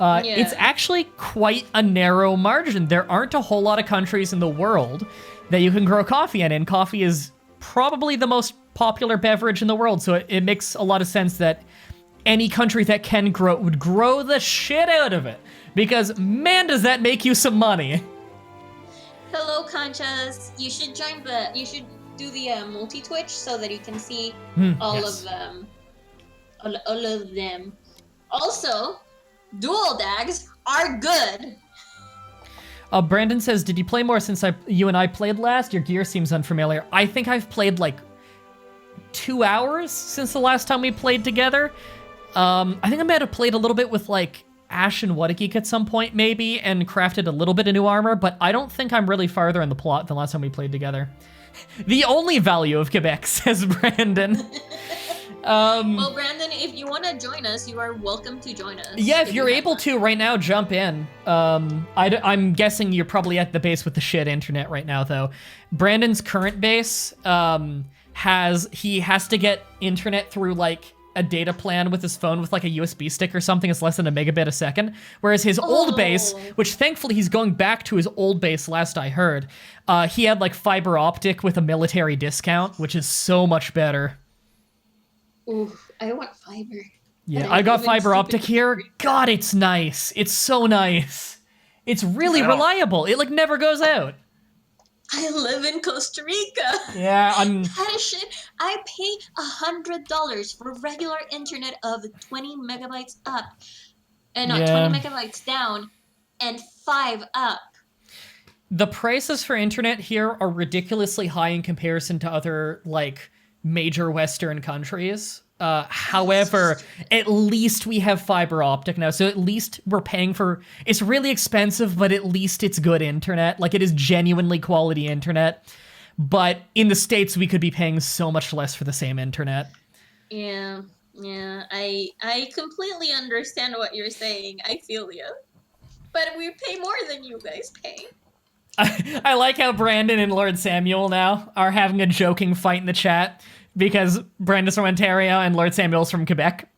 it's actually quite a narrow margin. There aren't a whole lot of countries in the world that you can grow coffee in, and coffee is probably the most popular beverage in the world, so it makes a lot of sense that any country that can grow would grow the shit out of it, because man, does that make you some money. Hello, Conchas. You should do the multi-twitch so that you can see all of them. All of them. Also, dual dags are good. Brandon says, did you play more since you and I played last? Your gear seems unfamiliar. I think I've played like 2 hours since the last time we played together. I think I might have played a little bit with like Ash and Wadageek at some point maybe, and crafted a little bit of new armor, but I don't think I'm really farther in the plot than last time we played together. The only value of Quebec, says Brandon. Well, Brandon, if you want to join us, you are welcome to join us. Yeah, if you're able to right now, jump in. I'm guessing you're probably at the base with the shit internet right now, though. Brandon's current base has to get internet through like a data plan with his phone with like a USB stick or something. It's less than a megabit a second. Whereas his old base, which thankfully he's going back to his old base last I heard, he had like fiber optic with a military discount, which is so much better. Ooh, I want fiber. Yeah, I got fiber optic here. God, it's nice. It's so nice. It's really reliable. It like never goes out. I live in Costa Rica. Yeah, That is shit. I pay $100 for regular internet of 20 megabytes up, and not 20 megabytes down, and 5 up. The prices for internet here are ridiculously high in comparison to other like major Western countries. However, at least we have fiber optic now, so at least we're paying for... It's really expensive, but at least it's good internet. Like, it is genuinely quality internet. But in the States, we could be paying so much less for the same internet. Yeah, I completely understand what you're saying. I feel you. But we pay more than you guys pay. I like how Brandon and Lord Samuel now are having a joking fight in the chat, because Brandon's from Ontario and Lord Samuel's from Quebec.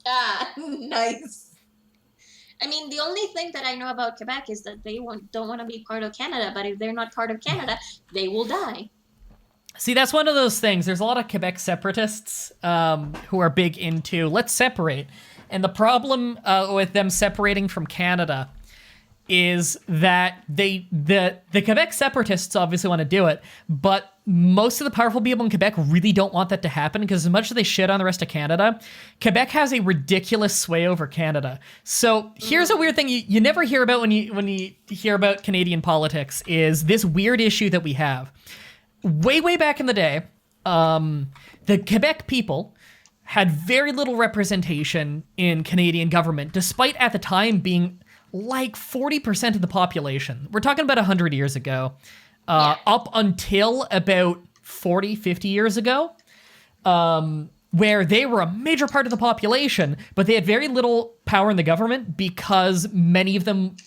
Ah, nice. I mean, the only thing that I know about Quebec is that they don't want to be part of Canada, but if they're not part of Canada, they will die. See, that's one of those things. There's a lot of Quebec separatists who are big into, let's separate. And the problem with them separating from Canada is that the Quebec separatists obviously want to do it, but most of the powerful people in Quebec really don't want that to happen, because as much as they shit on the rest of Canada, Quebec has a ridiculous sway over Canada. So here's a weird thing you never hear about when you hear about Canadian politics, is this weird issue that we have. Way back in the day, the Quebec people had very little representation in Canadian government, despite at the time being like 40% of the population. We're talking about 100 years ago. Up until about 40, 50 years ago, where they were a major part of the population, but they had very little power in the government because many of them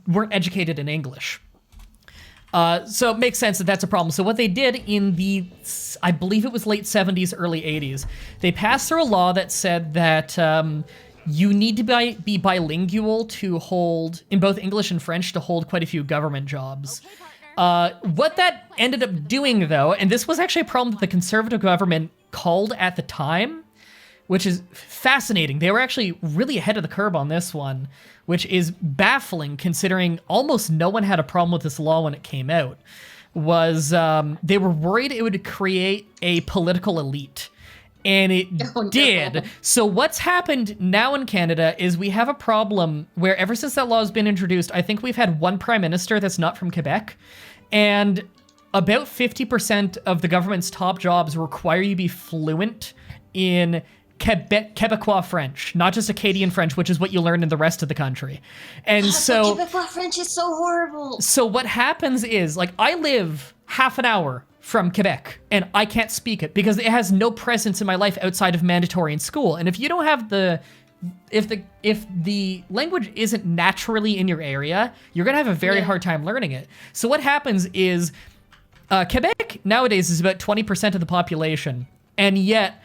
weren't educated in English. So it makes sense that that's a problem. So what they did in the, I believe it was late 70s, early 80s, they passed through a law that said that you need to be bilingual to hold, in both English and French, to hold quite a few government jobs. What that ended up doing, though, and this was actually a problem that the Conservative government called at the time, which is fascinating. They were actually really ahead of the curve on this one, which is baffling considering almost no one had a problem with this law when it came out, was they were worried it would create a political elite. And it Oh, no. did. So what's happened now in Canada is we have a problem where ever since that law has been introduced, I think we've had one prime minister that's not from Quebec. And about 50% of the government's top jobs require you be fluent in Quebecois French, not just Acadian French, which is what you learn in the rest of the country. And so Quebecois French is so horrible. So what happens is, like, I live half an hour from Quebec, and I can't speak it because it has no presence in my life outside of mandatory in school. And if you don't have if the language isn't naturally in your area, you're gonna have a very hard time learning it. So what happens is, Quebec nowadays is about 20% of the population, and yet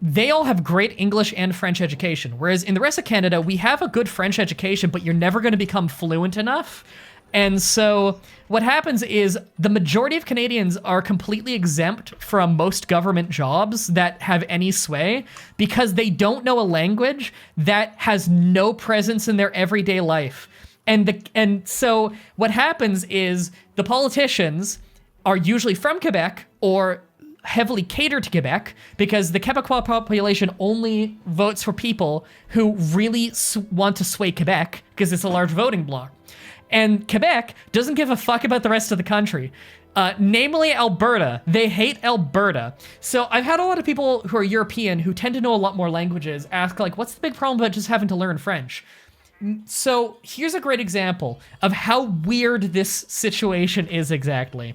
they all have great English and French education. Whereas in the rest of Canada, we have a good French education, but you're never going to become fluent enough. And so what happens is the majority of Canadians are completely exempt from most government jobs that have any sway because they don't know a language that has no presence in their everyday life. And so what happens is the politicians are usually from Quebec or heavily catered to Quebec because the Quebecois population only votes for people who really want to sway Quebec because it's a large voting bloc. And Quebec doesn't give a fuck about the rest of the country. Namely Alberta. They hate Alberta. So I've had a lot of people who are European who tend to know a lot more languages ask, like, what's the big problem about just having to learn French? So here's a great example of how weird this situation is exactly.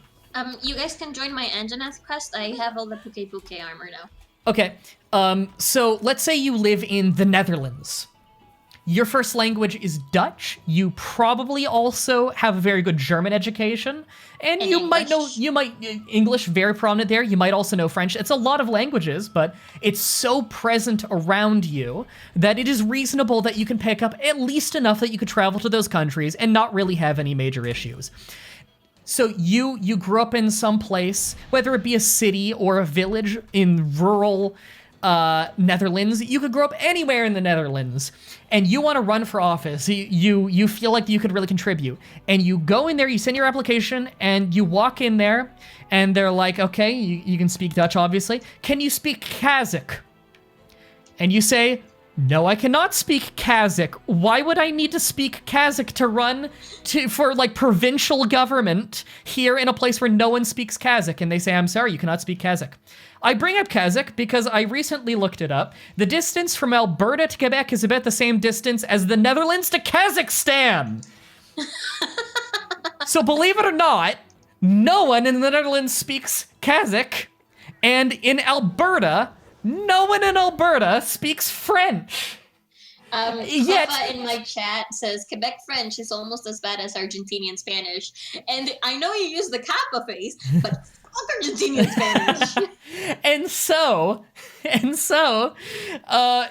You guys can join my Anjanath quest. I have all the Puke armor now. Okay, so let's say you live in the Netherlands. Your first language is Dutch. You probably also have a very good German education. And you might know, English, very prominent there. You might also know French. It's a lot of languages, but it's so present around you that it is reasonable that you can pick up at least enough that you could travel to those countries and not really have any major issues. So you grew up in some place, whether it be a city or a village in rural Netherlands. You could grow up anywhere in the Netherlands, and you want to run for office. You feel like you could really contribute, and you go in there, you send your application, and you walk in there, and they're like, okay, you can speak Dutch, obviously. Can you speak Kazakh? And you say, no, I cannot speak Kazakh. Why would I need to speak Kazakh to run for like provincial government here in a place where no one speaks Kazakh? And they say, I'm sorry, you cannot speak Kazakh. I bring up Kazakh because I recently looked it up. The distance from Alberta to Quebec is about the same distance as the Netherlands to Kazakhstan. So believe it or not, no one in the Netherlands speaks Kazakh. And in Alberta, no one in Alberta speaks French. Yet in my chat says Quebec French is almost as bad as Argentinian Spanish. And I know you use the Kappa face, but fuck Argentinian Spanish. And so,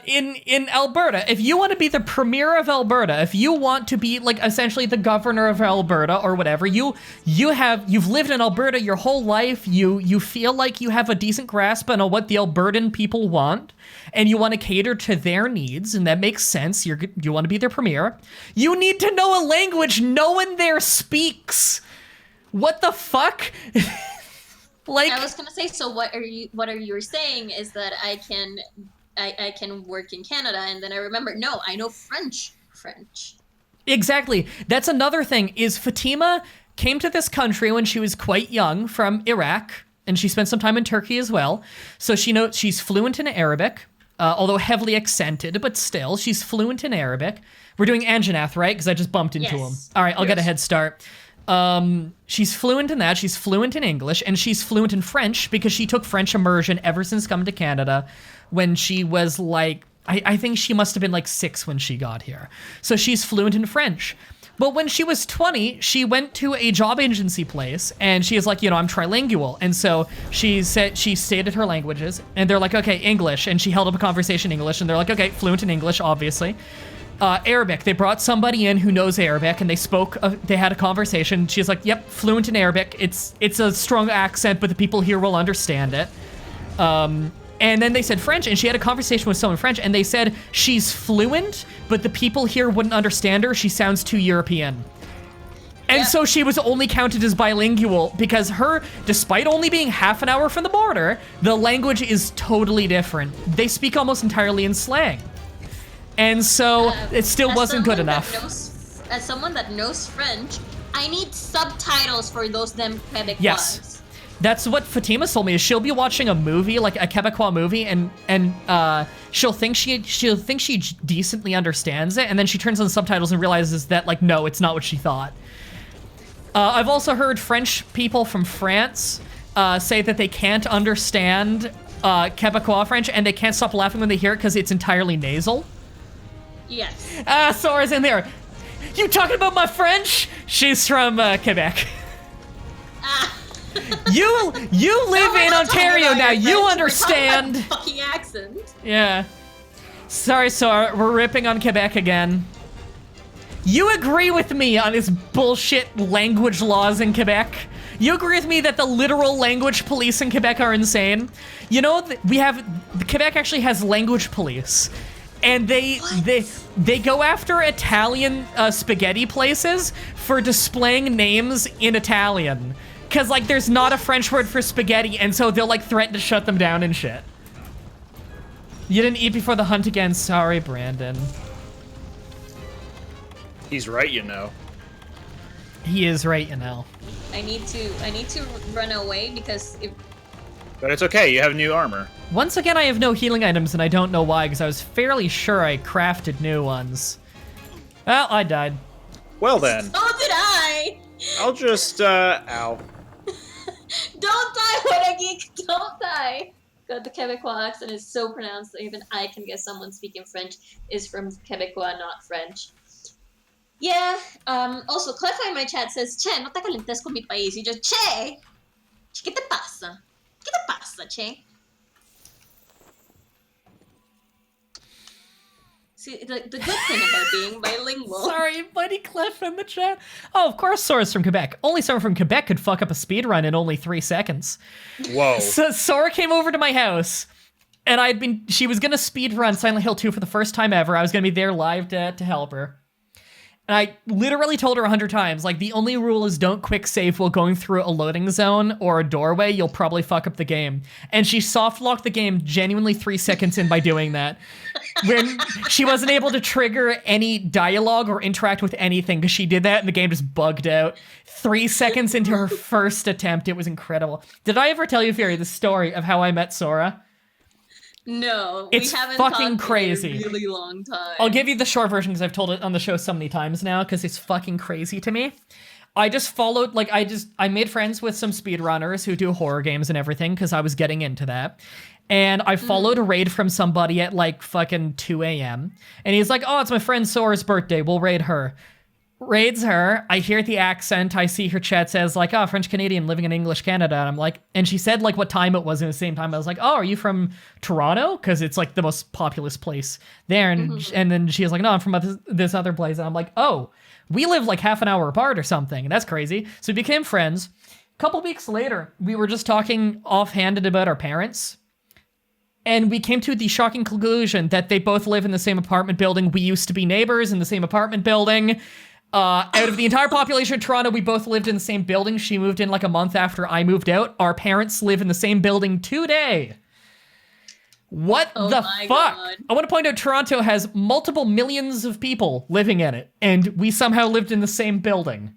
in Alberta, if you want to be the premier of Alberta, if you want to be like essentially the governor of Alberta or whatever, you've lived in Alberta your whole life. You feel like you have a decent grasp on what the Albertan people want, and you want to cater to their needs, and that makes sense. You want to be their premier. You need to know a language no one there speaks. What the fuck? Like, I was gonna say, so what are you saying is that I can work in Canada, and then I remember, no, I know French. Exactly. That's another thing, is Fatima came to this country when she was quite young from Iraq, and she spent some time in Turkey as well. So she's fluent in Arabic, although heavily accented, but still, she's fluent in Arabic. We're doing Anjanath, right? Because I just bumped into him. All right, I'll get a head start. She's fluent in that, she's fluent in English, and she's fluent in French because she took French immersion ever since coming to Canada when she was like, I think she must have been like 6 when she got here. So she's fluent in French. But when she was 20, she went to a job agency place and she is like, I'm trilingual. And so she stated her languages and they're like, okay, English. And she held up a conversation in English and they're like, okay, fluent in English, obviously. Arabic. They brought somebody in who knows Arabic, and they had a conversation. She's like, yep, fluent in Arabic. It's a strong accent, but the people here will understand it. And then they said French, and she had a conversation with someone in French, and they said she's fluent, but the people here wouldn't understand her. She sounds too European. And so she was only counted as bilingual because despite only being half an hour from the border, the language is totally different. They speak almost entirely in slang. And so it still wasn't good enough. As someone that knows French, I need subtitles for those damn Quebecois. Yes. That's what Fatima told me, is she'll be watching a movie, like a Quebecois movie, and she'll think she decently understands it, and then she turns on the subtitles and realizes that, like, no, it's not what she thought. I've also heard French people from France say that they can't understand Quebecois French, and they can't stop laughing when they hear it because it's entirely nasal. Yes. Sora's in there. You talking about my French? She's from Quebec. You live in Ontario now. You understand. We're talking about the fucking accent. Yeah. Sorry, Sora. We're ripping on Quebec again. You agree with me on this bullshit language laws in Quebec? You agree with me that the literal language police in Quebec are insane? You know, Quebec actually has language police. And they go after Italian spaghetti places for displaying names in Italian. Cause like there's not a French word for spaghetti, and so they'll like threaten to shut them down and shit. You didn't eat before the hunt again. Sorry, Brandon. He's right, you know. He is right, you know. I need to run away because if But it's okay, you have new armor. Once again, I have no healing items, and I don't know why, because I was fairly sure I crafted new ones. Well, I died. Well then. so did I. I'll just, ow. Don't die, what a geek! Don't die! God, the Quebecois accent is so pronounced that even I can guess someone speaking French is from Quebecois, not French. Yeah, also, Cleffa in my chat says, Che, no te calentes con mi país. Y yo, Che, ¿qué te pasa? ¿Qué te pasa, Che? See, the good thing about being bilingual. Sorry, Buddy Clef in the chat. Oh, of course Sora's from Quebec. Only someone from Quebec could fuck up a speedrun in only 3 seconds. Whoa. So Sora came over to my house, and she was gonna speedrun Silent Hill 2 for the first time ever. I was gonna be there live to help her. And I literally told her 100 times, like, the only rule is don't quick save while going through a loading zone or a doorway. You'll probably fuck up the game. And she soft locked the game genuinely 3 seconds in by doing that. When she wasn't able to trigger any dialogue or interact with anything because she did that and the game just bugged out. 3 seconds into her first attempt. It was incredible. Did I ever tell you, Fury, the story of how I met Sora? No, It's we haven't fucking talked crazy. in a really long time. I'll give you the short version because I've told it on the show so many times now because it's fucking crazy to me. I just followed, like, I made friends with some speedrunners who do horror games and everything because I was getting into that. And I followed a raid from somebody at like fucking 2 a.m. And he's like, oh, it's my friend Sora's birthday. We'll raid her. Raids her. I hear the accent. I see her chat says like, oh, French Canadian living in English Canada. And I'm like, and she said like what time it was in the same time. I was like, oh, are you from Toronto? Because it's like the most populous place there. And then she was like, no, I'm from this other place. And I'm like, oh, we live like half an hour apart or something. And that's crazy. So we became friends. A couple weeks later, we were just talking offhanded about our parents. And we came to the shocking conclusion that they both live in the same apartment building. We used to be neighbors in the same apartment building. Out of the entire population of Toronto, we both lived in the same building. She moved in like a month after I moved out. Our parents live in the same building today. What the fuck? God. I want to point out Toronto has multiple millions of people living in it, and we somehow lived in the same building.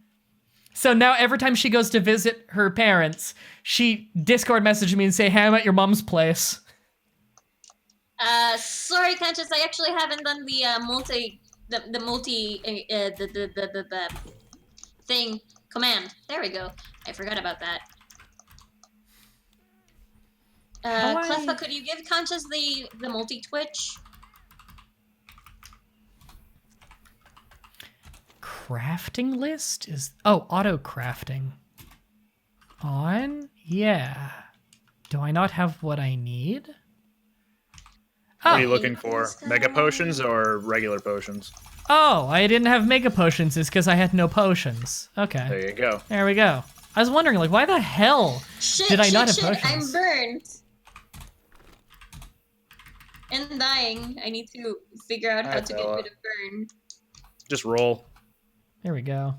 So now every time she goes to visit her parents, she Discord messages me and say, hey, I'm at your mom's place. Sorry, Conscious, I actually haven't done the thing command. There we go. I forgot about that. Cleffa, could you give Conscious the multi-twitch? Crafting list is auto crafting. On? Yeah. Do I not have what I need? What are you looking for? Mega potions or regular potions? Oh, I didn't have mega potions. It's because I had no potions. Okay. There you go. There we go. I was wondering, like, why the hell did I not have potions? I'm burned. And dying. I need to figure out how to get rid of burn. Just roll. There we go.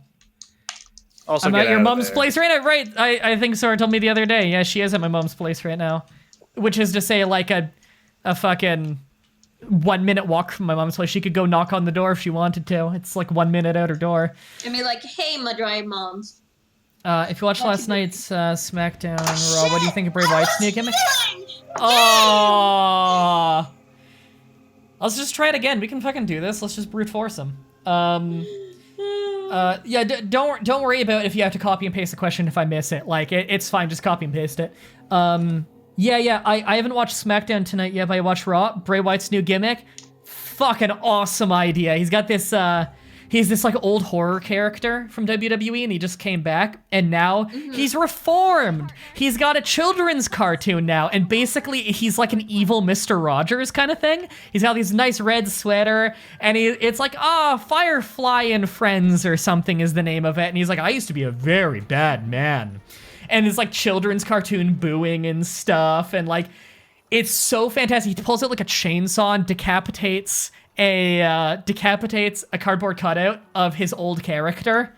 Also, I'm get at your out of mom's there. place right now. Right. I think Sora told me the other day. Yeah, she is at my mom's place right now. Which is to say, like, a fucking 1 minute walk from my mom's place. She could go knock on the door if she wanted to. It's like 1 minute out her door. I mean, like, hey, Mah-Dry moms. If you watched last night's SmackDown Raw, what do you think of Bray Wyatt's new gimmick? Feeling! Oh. Let's just try it again. We can fucking do this. Let's just brute force him. Yeah, don't worry about if you have to copy and paste the question if I miss it. Like, it's fine. Just copy and paste it. Yeah. I haven't watched SmackDown tonight yet, but I watched Raw. Bray Wyatt's new gimmick. Fucking awesome idea. He's got this, he's this, like, old horror character from WWE, and he just came back, and now he's reformed. He's got a children's cartoon now, and basically he's like an evil Mr. Rogers kind of thing. He's got this nice red sweater, and it's like, Firefly and Friends or something is the name of it, and he's like, I used to be a very bad man. And it's like children's cartoon booing and stuff, and like, it's so fantastic. He pulls out like a chainsaw and decapitates a cardboard cutout of his old character.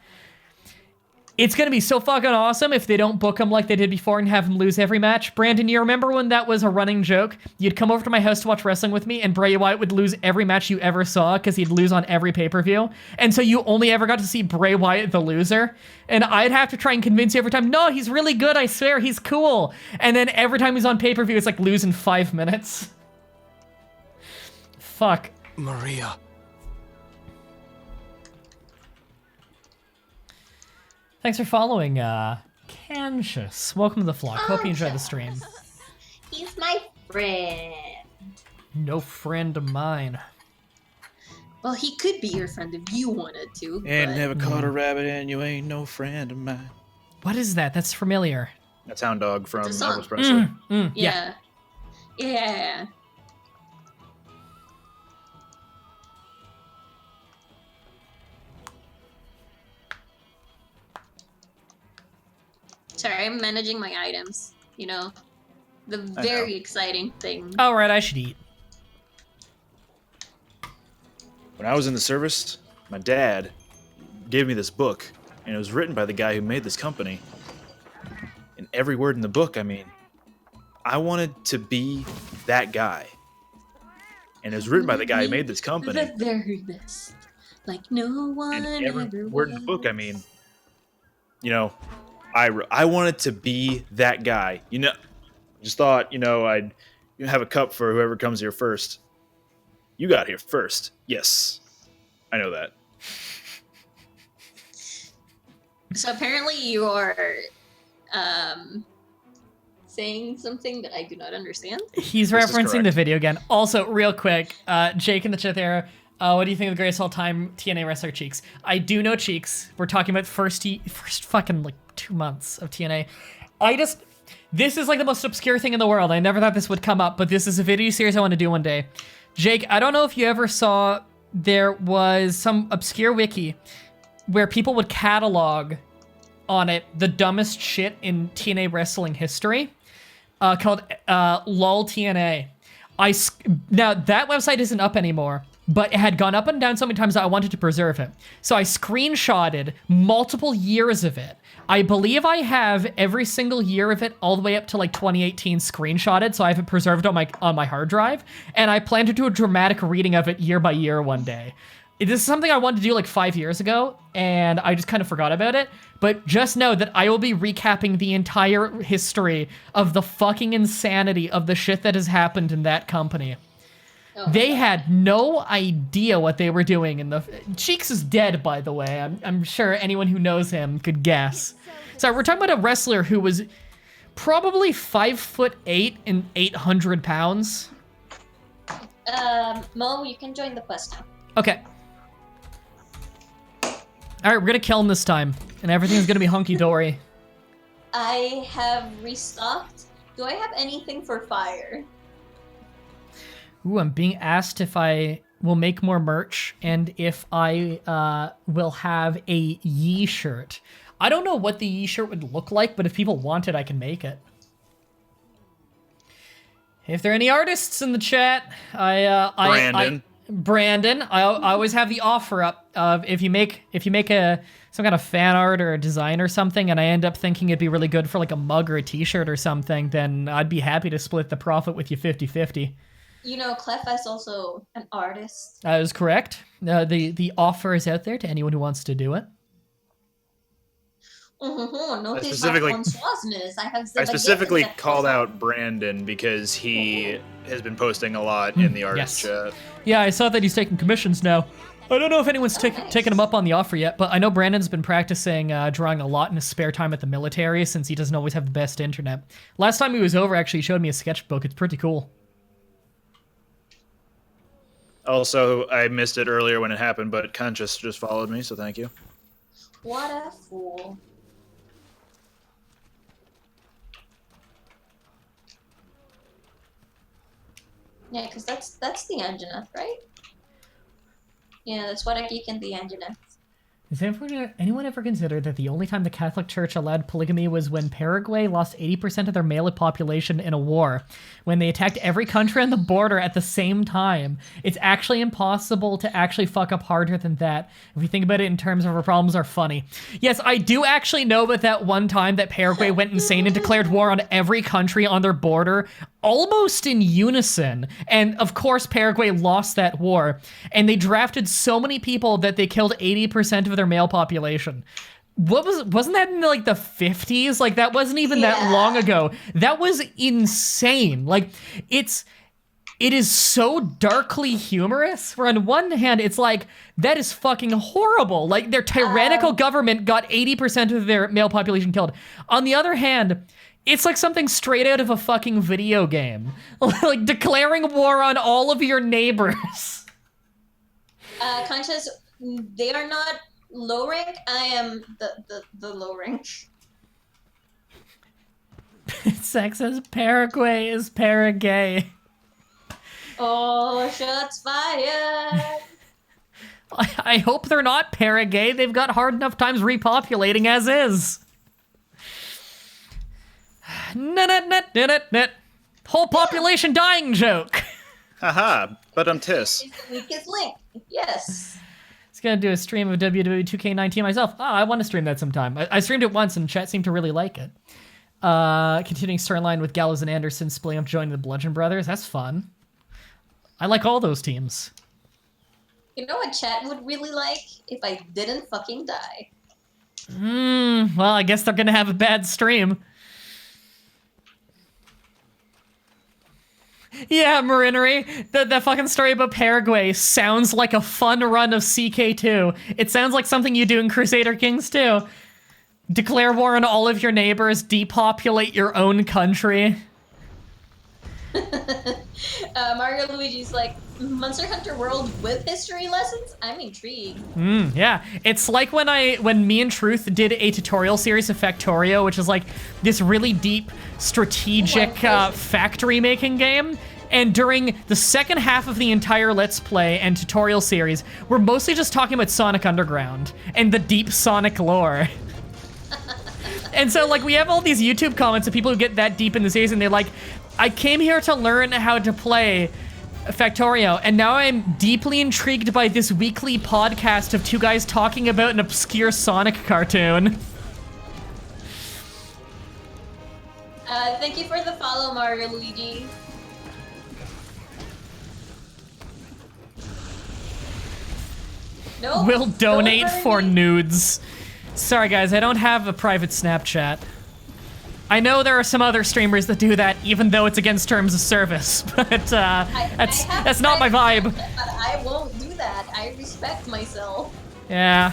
It's gonna be so fucking awesome if they don't book him like they did before and have him lose every match. Brandon, you remember when that was a running joke? You'd come over to my house to watch wrestling with me, and Bray Wyatt would lose every match you ever saw because he'd lose on every pay-per-view. And so you only ever got to see Bray Wyatt the loser. And I'd have to try and convince you every time, no, he's really good, I swear, he's cool. And then every time he's on pay-per-view, it's like losing 5 minutes. Fuck. Maria. Thanks for following, Cancious. Welcome to the flock. Hope you enjoy the stream. He's my friend. No friend of mine. Well, he could be your friend if you wanted to. And but... never caught a rabbit, and you ain't no friend of mine. What is that? That's familiar. That's Hound Dog from It's a song. Elvis Presley. Yeah. Yeah. Sorry, I'm managing my items. You know, the very exciting thing. All right, I should eat. When I was in the service, my dad gave me this book, and it was written by the guy who made this company. And every word in the book, I mean, I wanted to be that guy. And it was written by the guy who made this company. The very best. Like no one And every ever word in the book, I mean, you know, I wanted to be that guy. You know, just thought, I'd have a cup for whoever comes here first. You got here first. Yes. I know that. So apparently you're saying something that I do not understand. He's This is referencing the correct. video again. Also, real quick, Jake in the chat there, what do you think of the greatest all-time TNA wrestler, Cheeks? I do know Cheeks. We're talking about first fucking, like, 2 months of TNA. This is, like, the most obscure thing in the world. I never thought this would come up, but this is a video series I want to do one day. Jake, I don't know if you ever saw, there was some obscure wiki where people would catalog on it the dumbest shit in TNA wrestling history, called LOL TNA. Now, that website isn't up anymore, but it had gone up and down so many times that I wanted to preserve it. So I screenshotted multiple years of it. I believe I have every single year of it all the way up to like 2018 screenshotted, so I have it preserved on my hard drive, and I plan to do a dramatic reading of it year by year one day. This is something I wanted to do like 5 years ago, and I just kind of forgot about it. But just know that I will be recapping the entire history of the fucking insanity of the shit that has happened in that company. Oh, They had no idea what they were doing in the... Cheeks is dead, by the way. I'm sure anyone who knows him could guess. Sorry, we're talking about a wrestler who was probably 5'8" and 800 pounds. Mo, you can join the quest now. Okay. Alright, we're gonna kill him this time, and everything's gonna be hunky-dory. I have restocked. Do I have anything for fire? Ooh, I'm being asked if I will make more merch, and if I will have a Yee shirt. I don't know what the Yee shirt would look like, but if people want it, I can make it. If there are any artists in the chat, Brandon. Brandon, I always have the offer up of if you make some kind of fan art or a design or something, and I end up thinking it'd be really good for like a mug or a t-shirt or something, then I'd be happy to split the profit with you 50-50. You know, Clef is also an artist. That is correct. The offer is out there to anyone who wants to do it. Notice specifically- my françoisness. I specifically called out Brandon because he has been posting a lot in the artist chat. Yeah, I saw that he's taking commissions now. I don't know if anyone's taken him up on the offer yet, but I know Brandon's been practicing drawing a lot in his spare time at the military since he doesn't always have the best internet. Last time he was over, actually, he showed me a sketchbook. It's pretty cool. Also, I missed it earlier when it happened, but Conscious just followed me, so thank you. What a fool. Yeah, because that's the Anjanath, right? Yeah, that's what I geek in the Anjanath. Has anyone ever considered that the only time the Catholic Church allowed polygamy was when Paraguay lost 80% of their male population in a war, when they attacked every country on the border at the same time? It's actually impossible to actually fuck up harder than that, if we think about it in terms of our problems are funny. Yes, I do actually know about that one time that Paraguay went insane and declared war on every country on their border, almost in unison. And of course, Paraguay lost that war, and they drafted so many people that they killed 80% of their male population. Wasn't that in like the 50s? Like that wasn't even that long ago. That was insane. Like it is so darkly humorous, where on one hand it's like, that is fucking horrible. Like their tyrannical government got 80% of their male population killed. On the other hand, it's like something straight out of a fucking video game. Like declaring war on all of your neighbors. Conscious, they are not low rank. I am the low rank. Sex says Paraguay is Paragay. Oh, shots fired. I hope they're not Paragay. They've got hard enough times repopulating as is. Net. Whole population dying joke. Haha, but I'm Tiss. It's the weakest link. Yes. I was gonna do a stream of WWE 2K19 myself. Oh, I want to stream that sometime. I streamed it once and chat seemed to really like it. Continuing storyline with Gallows and Anderson splitting up joining the Bludgeon Brothers. That's fun. I like all those teams. You know what chat would really like? If I didn't fucking die. Well, I guess they're gonna have a bad stream. Yeah, Marinery, the fucking story about Paraguay sounds like a fun run of CK2. It sounds like something you do in Crusader Kings 2. Declare war on all of your neighbors, depopulate your own country. Mario Luigi's like, Monster Hunter World with history lessons? I'm intrigued. Yeah. It's like when me and Truth did a tutorial series of Factorio, which is like this really deep strategic factory making game. And during the second half of the entire Let's Play and tutorial series, we're mostly just talking about Sonic Underground and the deep Sonic lore. And so like we have all these YouTube comments of people who get that deep in the series and they're like, I came here to learn how to play Factorio, and now I'm deeply intrigued by this weekly podcast of two guys talking about an obscure Sonic cartoon. Thank you for the follow, Mario Luigi. Nope. We'll donate Don't hurt for me. nudes. Sorry guys, I don't have a private Snapchat. I know there are some other streamers that do that, even though it's against terms of service, but that's not my vibe. But I won't do that. I respect myself. Yeah.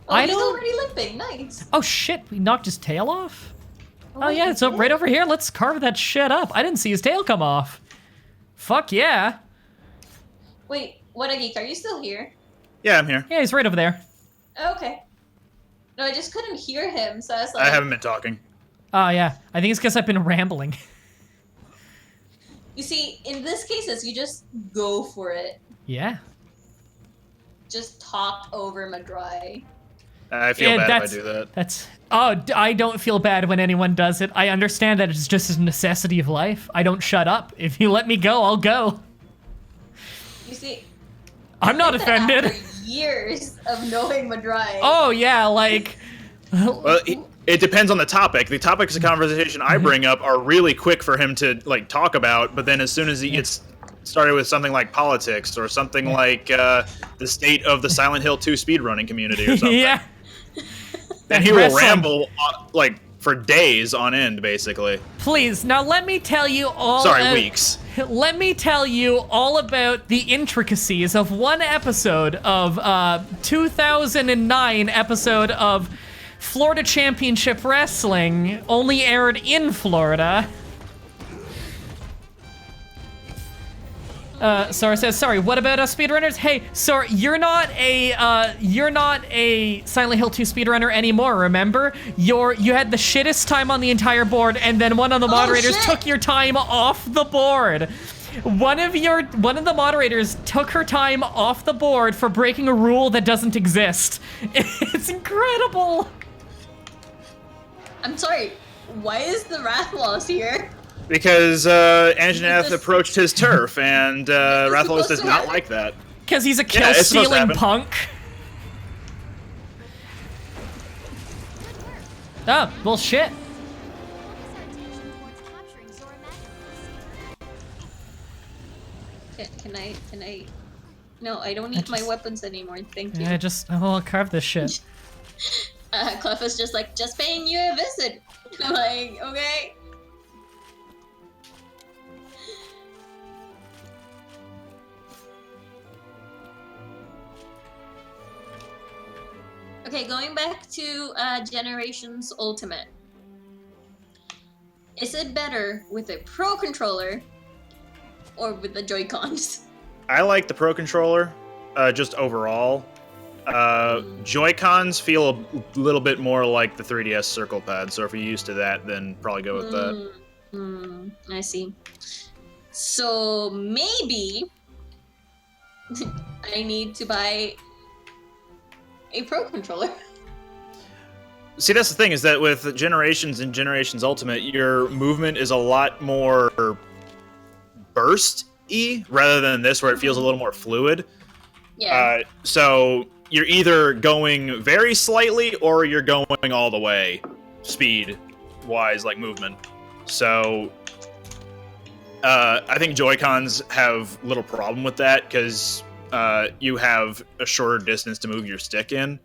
Oh, I he's don't- already limping. Nice. Oh shit, we knocked his tail off? Oh wait, yeah, we it's right did? over here. Let's carve that shit up. I didn't see his tail come off. Fuck yeah. Wait, what a geek? Are you still here? Yeah, I'm here. Yeah, he's right over there. Okay. No, I just couldn't hear him, so I was like... I haven't been talking. Oh yeah, I think it's because I've been rambling. You see, in this cases, you just go for it. Yeah. Just talk over Mah-Dry. I feel bad if I do that. I don't feel bad when anyone does it. I understand that it's just a necessity of life. I don't shut up. If you let me go, I'll go. You see, I'm not offended. after years of knowing Mah-Dry. Oh yeah, like. Well, it depends on the topic. The topics of conversation I bring up are really quick for him to like talk about, but then as soon as he gets started with something like politics or something like the state of the Silent Hill 2 speedrunning community or something, Yeah. and he will ramble like for days on end, basically. Please, now let me tell you all. Sorry, weeks. Let me tell you all about the intricacies of one episode of 2009 episode of Florida Championship Wrestling, only aired in Florida. Sora says, sorry, what about us speedrunners? Hey, Sora, you're not a Silent Hill 2 speedrunner anymore, remember? You had the shittest time on the entire board, and then one of the moderators took your time off the board. One of the moderators took her time off the board for breaking a rule that doesn't exist. It's incredible. I'm sorry, why is the Rathlos here? Because Anjanath approached his turf, and Rathalos does not like that. Because he's a kill-stealing punk. Oh, well, shit. Can I? No, I don't need my weapons anymore, thank you. Yeah, I'll carve this shit. Clef is just like, just paying you a visit. I'm like, okay. Okay, going back to Generations Ultimate. Is it better with a Pro Controller or with the Joy-Cons? I like the Pro Controller, just overall. Joy-Cons feel a little bit more like the 3DS circle pad, so if you're used to that, then probably go with that. I see. So maybe I need to buy a Pro Controller. See, that's the thing, is that with Generations and Generations Ultimate, your movement is a lot more burst-y, rather than this, where it feels a little more fluid. Yeah. So you're either going very slightly, or you're going all the way, speed-wise, like movement. So I think Joy-Cons have little problem with that, because you have a shorter distance to move your stick in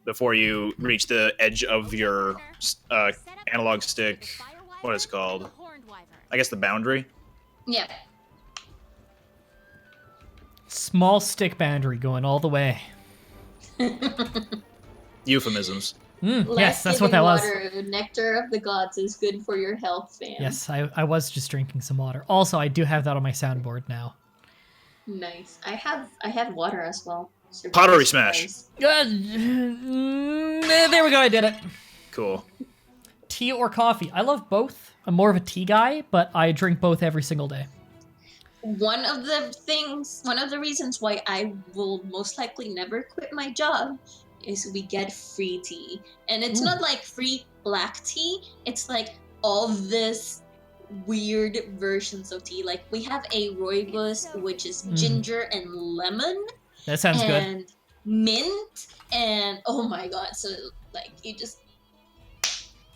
before you reach the edge of your analog stick. What is it called? I guess the boundary. Yeah. Small stick boundary going all the way. Euphemisms. Yes, that's what that was. Nectar of the gods is good for your health, fam. Yes, I was just drinking some water. Also, I do have that on my soundboard now. Nice. I have water as well. Pottery smash. There we go, I did it. Cool. Tea or coffee? I love both. I'm more of a tea guy, but I drink both every single day. One of the reasons why I will most likely never quit my job is we get free tea. And it's not like free black tea, it's like all this weird versions of tea. Like we have a rooibos, which is ginger and lemon. That sounds good. And mint, and oh my god, so like you just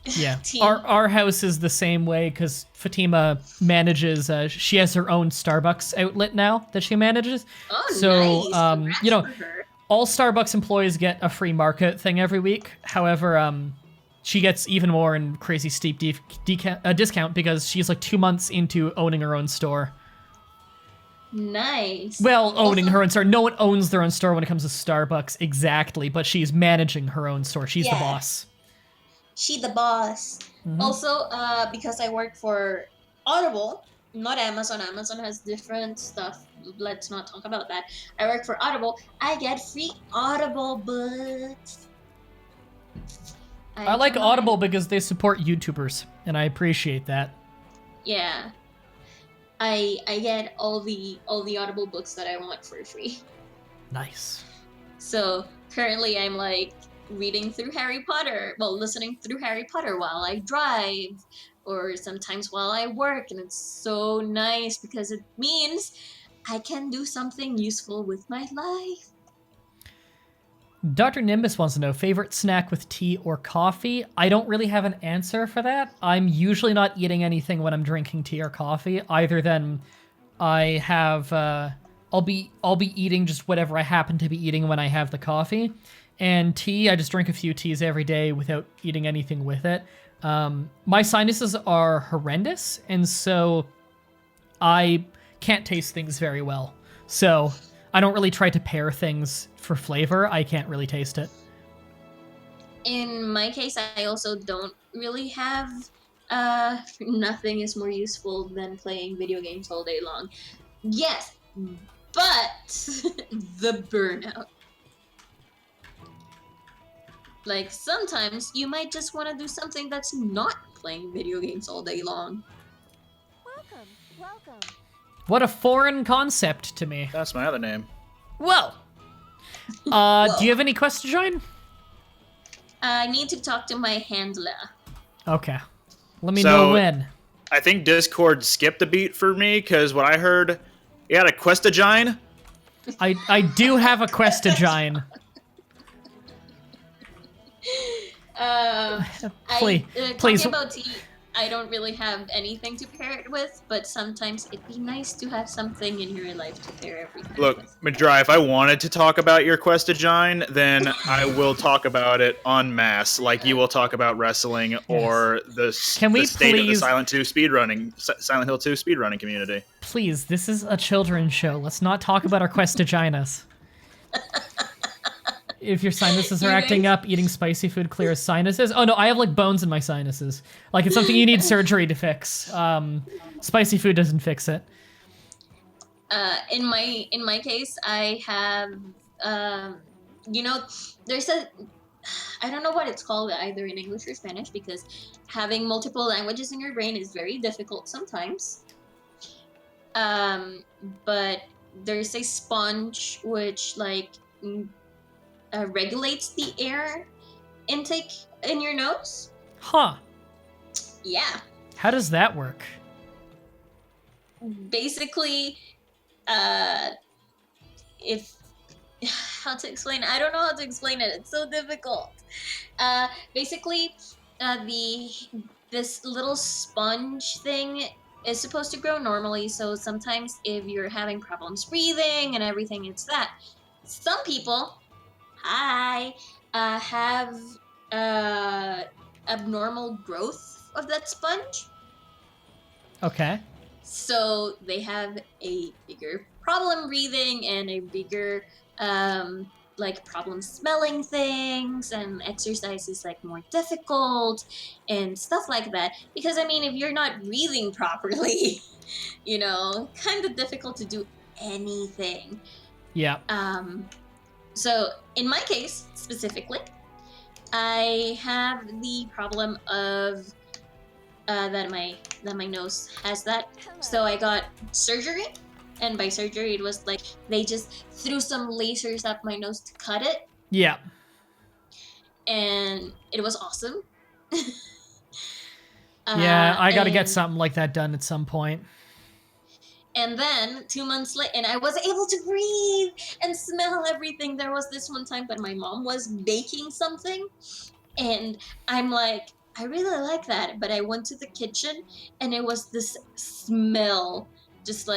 yeah. Our house is the same way, because Fatima manages, she has her own Starbucks outlet now that she manages. Oh, so, nice. you know, for her. all Starbucks employees get a free market thing every week. However, she gets even more in crazy steep discount because she's like 2 months into owning her own store. Nice. Well, owning her own store. No one owns their own store when it comes to Starbucks exactly, but she's managing her own store. She's the boss. She the boss. Also, because I work for Audible, not Amazon. Amazon has different stuff. Let's not talk about that. I work for Audible. I get free Audible books. I like Audible because they support YouTubers, and I appreciate that. Yeah. I get all the Audible books that I want for free. Nice. So currently I'm like reading through Harry Potter, well, listening through Harry Potter while I drive, or sometimes while I work, and it's so nice because it means I can do something useful with my life. Dr. Nimbus wants to know, favorite snack with tea or coffee? I don't really have an answer for that. I'm usually not eating anything when I'm drinking tea or coffee, either than I have, I'll be eating just whatever I happen to be eating when I have the coffee. And tea, I just drink a few teas every day without eating anything with it. My sinuses are horrendous, and so I can't taste things very well. So I don't really try to pair things for flavor. I can't really taste it. In my case, I also don't really have, nothing is more useful than playing video games all day long. Yes, but the burnout. Like, sometimes you might just want to do something that's not playing video games all day long. Welcome. What a foreign concept to me. That's my other name. Well, do you have any quests to join? I need to talk to my handler. Okay. Let me So- know when. I think Discord skipped a beat for me because what I heard, you got a quest to join? I do have a quest to join. Please. Talking about tea, I don't really have anything to pair it with, but sometimes it'd be nice to have something in your life to pair everything Look, with. Mah-Dry, if I wanted to talk about your quest to join, then I will talk about it en masse, like you will talk about wrestling or the state of the please- Silent Hill 2 speedrunning community. Please, this is a children's show. Let's not talk about our quest to join us. If your sinuses are You acting guys- up, eating spicy food clears sinuses. Oh no, I have like bones in my sinuses. Like it's something you need surgery to fix. Spicy food doesn't fix it. In my case, I have, there's I don't know what it's called either in English or Spanish, because having multiple languages in your brain is very difficult sometimes. But there's a sponge which regulates the air intake in your nose. Huh. Yeah. How does that work? Basically, if how to explain, I don't know how to explain it, it's so difficult. Basically, this little sponge thing is supposed to grow normally, so sometimes if you're having problems breathing and everything, it's that. Some people have abnormal growth of that sponge, Okay. so they have a bigger problem breathing and a bigger problem smelling things, and exercise is more difficult and stuff like that, because I mean, if you're not breathing properly, kind of difficult to do anything. Yeah. So in my case specifically, I have the problem of that my nose has that. So I got surgery, and by surgery it was they just threw some lasers up my nose to cut it, Yeah. and it was awesome. Yeah, I gotta get and- something like that done at some point. And then 2 months later, and I was able to breathe and smell everything. There was this one time when my mom was baking something, and I'm like, I really like that. But I went to the kitchen, and it was this smell, just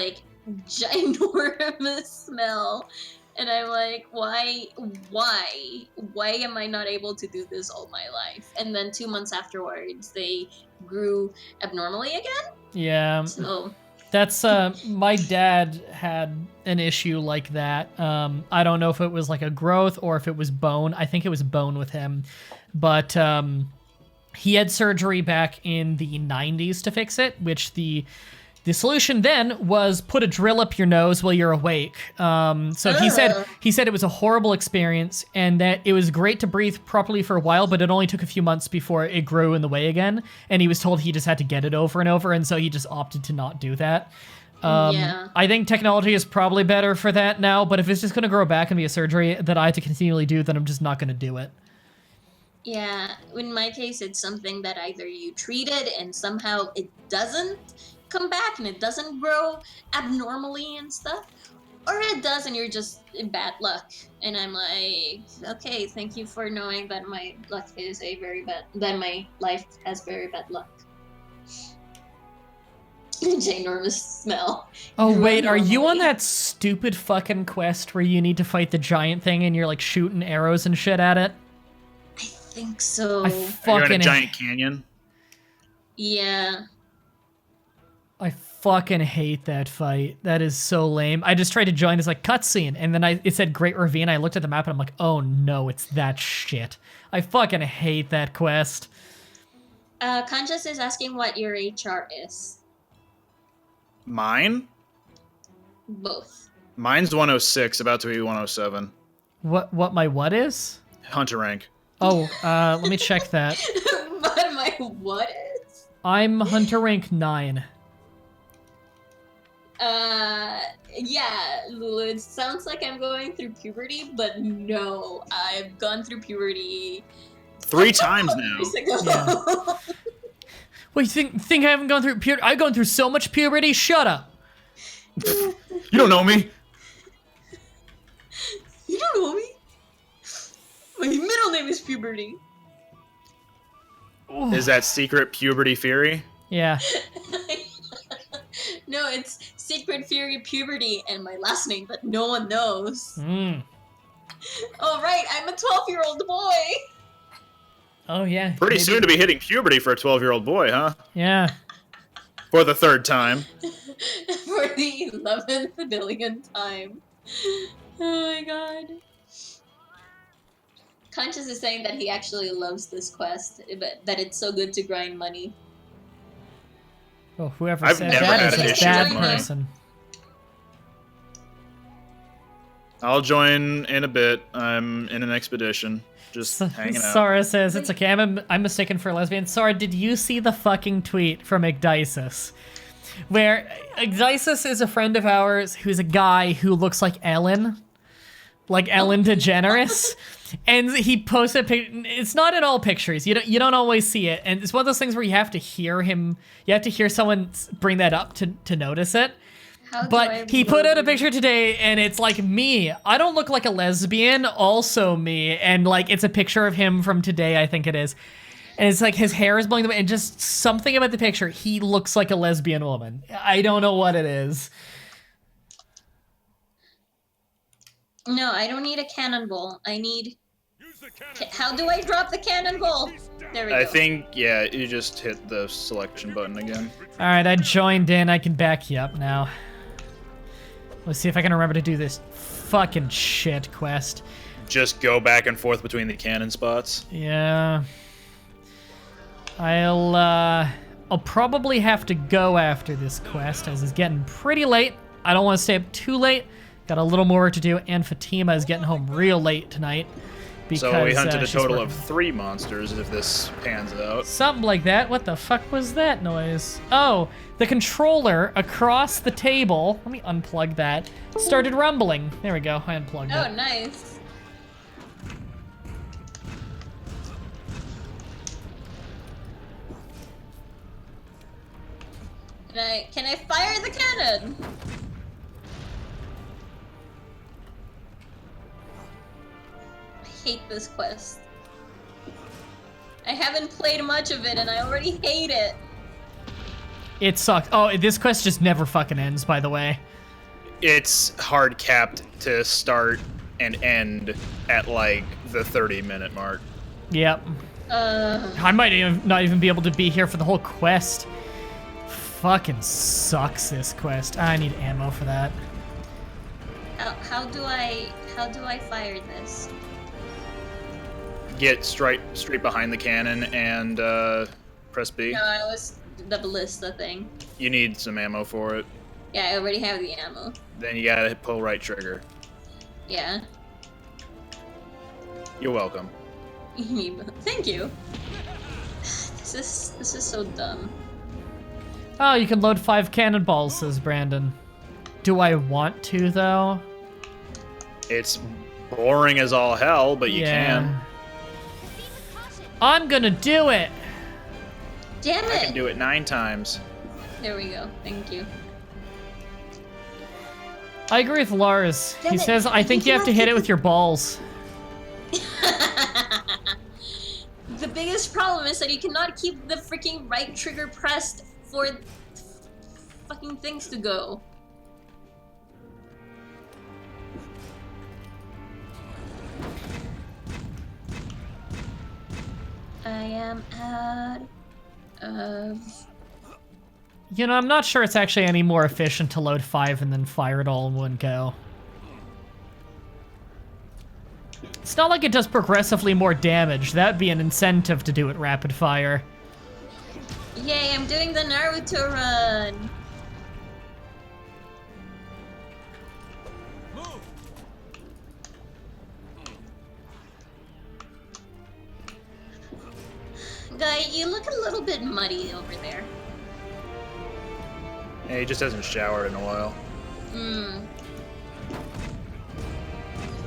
ginormous smell. And I'm like, why am I not able to do this all my life? And then 2 months afterwards, they grew abnormally again. Yeah. So That's my dad had an issue like that. I don't know if it was like a growth or if it was bone. I think it was bone with him. But he had surgery back in the 90s to fix it, which the solution then was put a drill up your nose while you're awake. So he said it was a horrible experience, and that it was great to breathe properly for a while, but it only took a few months before it grew in the way again. And he was told he just had to get it over and over, and so he just opted to not do that. Yeah. I think technology is probably better for that now, but if it's just going to grow back and be a surgery that I have to continually do, then I'm just not going to do it. Yeah, in my case, it's something that either you treated and somehow it doesn't come back and it doesn't grow abnormally and stuff, or it does and you're just in bad luck. And I'm like, okay, thank you for knowing that my luck is that my life has very bad luck. Ginormous smell. Oh, Grew wait, are you on abnormally. that stupid fucking quest where you need to fight the giant thing and you're like shooting arrows and shit at it? I think so. I Are you in a fucking giant canyon? Yeah. I fucking hate that fight. That is so lame. I just tried to join this like cutscene, and then it said Great Ravine. I looked at the map and I'm like, oh no, it's that shit. I fucking hate that quest. Conscious is asking what your HR is. Mine? Both. Mine's 106, about to be 107. What my what is? Hunter rank. Oh, let me check that. But my what is? I'm Hunter rank 9. Yeah, Lulu, it sounds like I'm going through puberty, but no, I've gone through puberty 3 times now. years ago. Yeah. Wait, you think I haven't gone through puberty? I've gone through so much puberty? Shut up. You don't know me. You don't know me? My middle name is Puberty. Is that secret puberty fury? Yeah. No, it's Secret Fury Puberty and my last name that no one knows. Oh, right, I'm a 12-year-old boy. Oh, yeah. Pretty maybe. soon to be hitting puberty for a 12-year-old boy, huh? Yeah. For the 3rd time. For the 11th billionth time. Oh my god. Conscious is saying that he actually loves this quest, but that it's so good to grind money. Oh, whoever I've said never that had is an a issue bad with money. person. I'll join in a bit. I'm in an expedition. Just hanging out. Sora says, it's okay, I'm mistaken for a lesbian. Sora, did you see the fucking tweet from Igdisis? Where Igdisis is a friend of ours who's a guy who looks like Ellen. Like Ellen DeGeneres. And he posted it's not in all pictures. You don't always see it. And it's one of those things where you have to hear someone bring that up to notice it. But he put out a picture today, and it's like me. I don't look like a lesbian, also me. And like it's a picture of him from today, I think it is. And it's like his hair is blowing the wind, and just something about the picture. He looks like a lesbian woman. I don't know what it is. No, I don't need a cannonball. I need... How do I drop the cannonball? There we go. I think, yeah, you just hit the selection button again. All right, I joined in. I can back you up now. Let's see if I can remember to do this fucking shit quest. Just go back and forth between the cannon spots. Yeah. I'll probably have to go after this quest, as it's getting pretty late. I don't want to stay up too late. Got a little more to do, and Fatima is getting home real late tonight. Because, So we hunted a she's total working. of 3 monsters if this pans out. Something like that. What the fuck was that noise? Oh, the controller across the table, let me unplug that, started rumbling. There we go, I unplugged Oh, it. nice. Can I fire the cannon? I hate this quest. I haven't played much of it and I already hate it. It sucks. Oh, this quest just never fucking ends, by the way. It's hard capped to start and end at like the 30-minute mark. Yep. I might not even be able to be here for the whole quest. Fucking sucks, this quest. I need ammo for that. How do I fire this? Get straight behind the cannon and press B. No, I was the ballista thing. You need some ammo for it. Yeah, I already have the ammo. Then you gotta pull right trigger. Yeah. You're welcome. Thank you. This is so dumb. Oh, you can load 5 cannonballs, says Brandon. Do I want to, though? It's boring as all hell, but you can. Proceed with caution. I'm gonna do it! Damn I can it! do it 9 times. There we go. Thank you. I agree with Lars. Damn He it. says, I think you have to hit it with your balls. The biggest problem is that you cannot keep the freaking right trigger pressed for fucking things to go. I am out of... You know, I'm not sure it's actually any more efficient to load 5 and then fire it all in one go. It's not like it does progressively more damage. That'd be an incentive to do it rapid fire. Yay, I'm doing the Naruto run! Guy, you look a little bit muddy over there. Yeah, he just hasn't showered in a while. Hmm.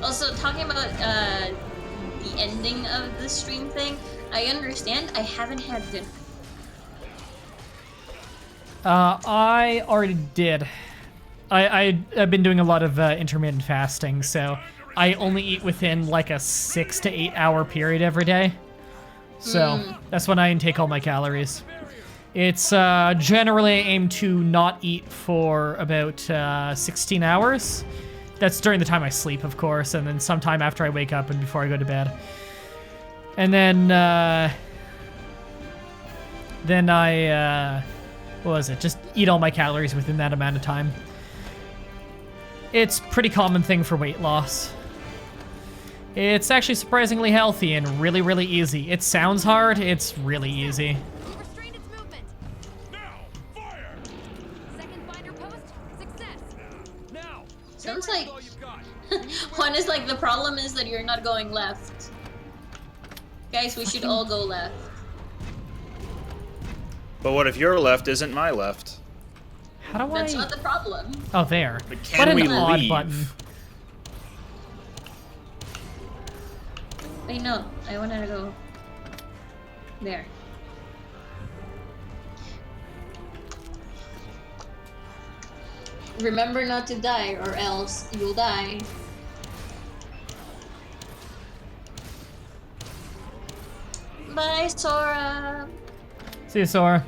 Also, talking about the ending of the stream thing, I understand. I haven't had dinner. I already did. I've been doing a lot of intermittent fasting, so I only eat within like a 6 to 8 hour period every day. So that's when I intake all my calories. It's generally aimed to not eat for about 16 hours. That's during the time I sleep, of course, and then sometime after I wake up and before I go to bed. And then I, what was it? Just eat all my calories within that amount of time. It's a pretty common thing for weight loss. It's actually surprisingly healthy and really, really easy. It sounds hard, it's really easy. We restrained its movement. Now, fire! Second binder post, success. Now! Sounds like All you've got. one is like the problem is that you're not going left. Guys, we should all go left. But what if your left isn't my left? How do That's I... not the problem. Oh, there. But What can an we odd leave? button. Wait, no. I wanted to go there. Remember not to die, or else you'll die. Bye, Sora. See you, Sora.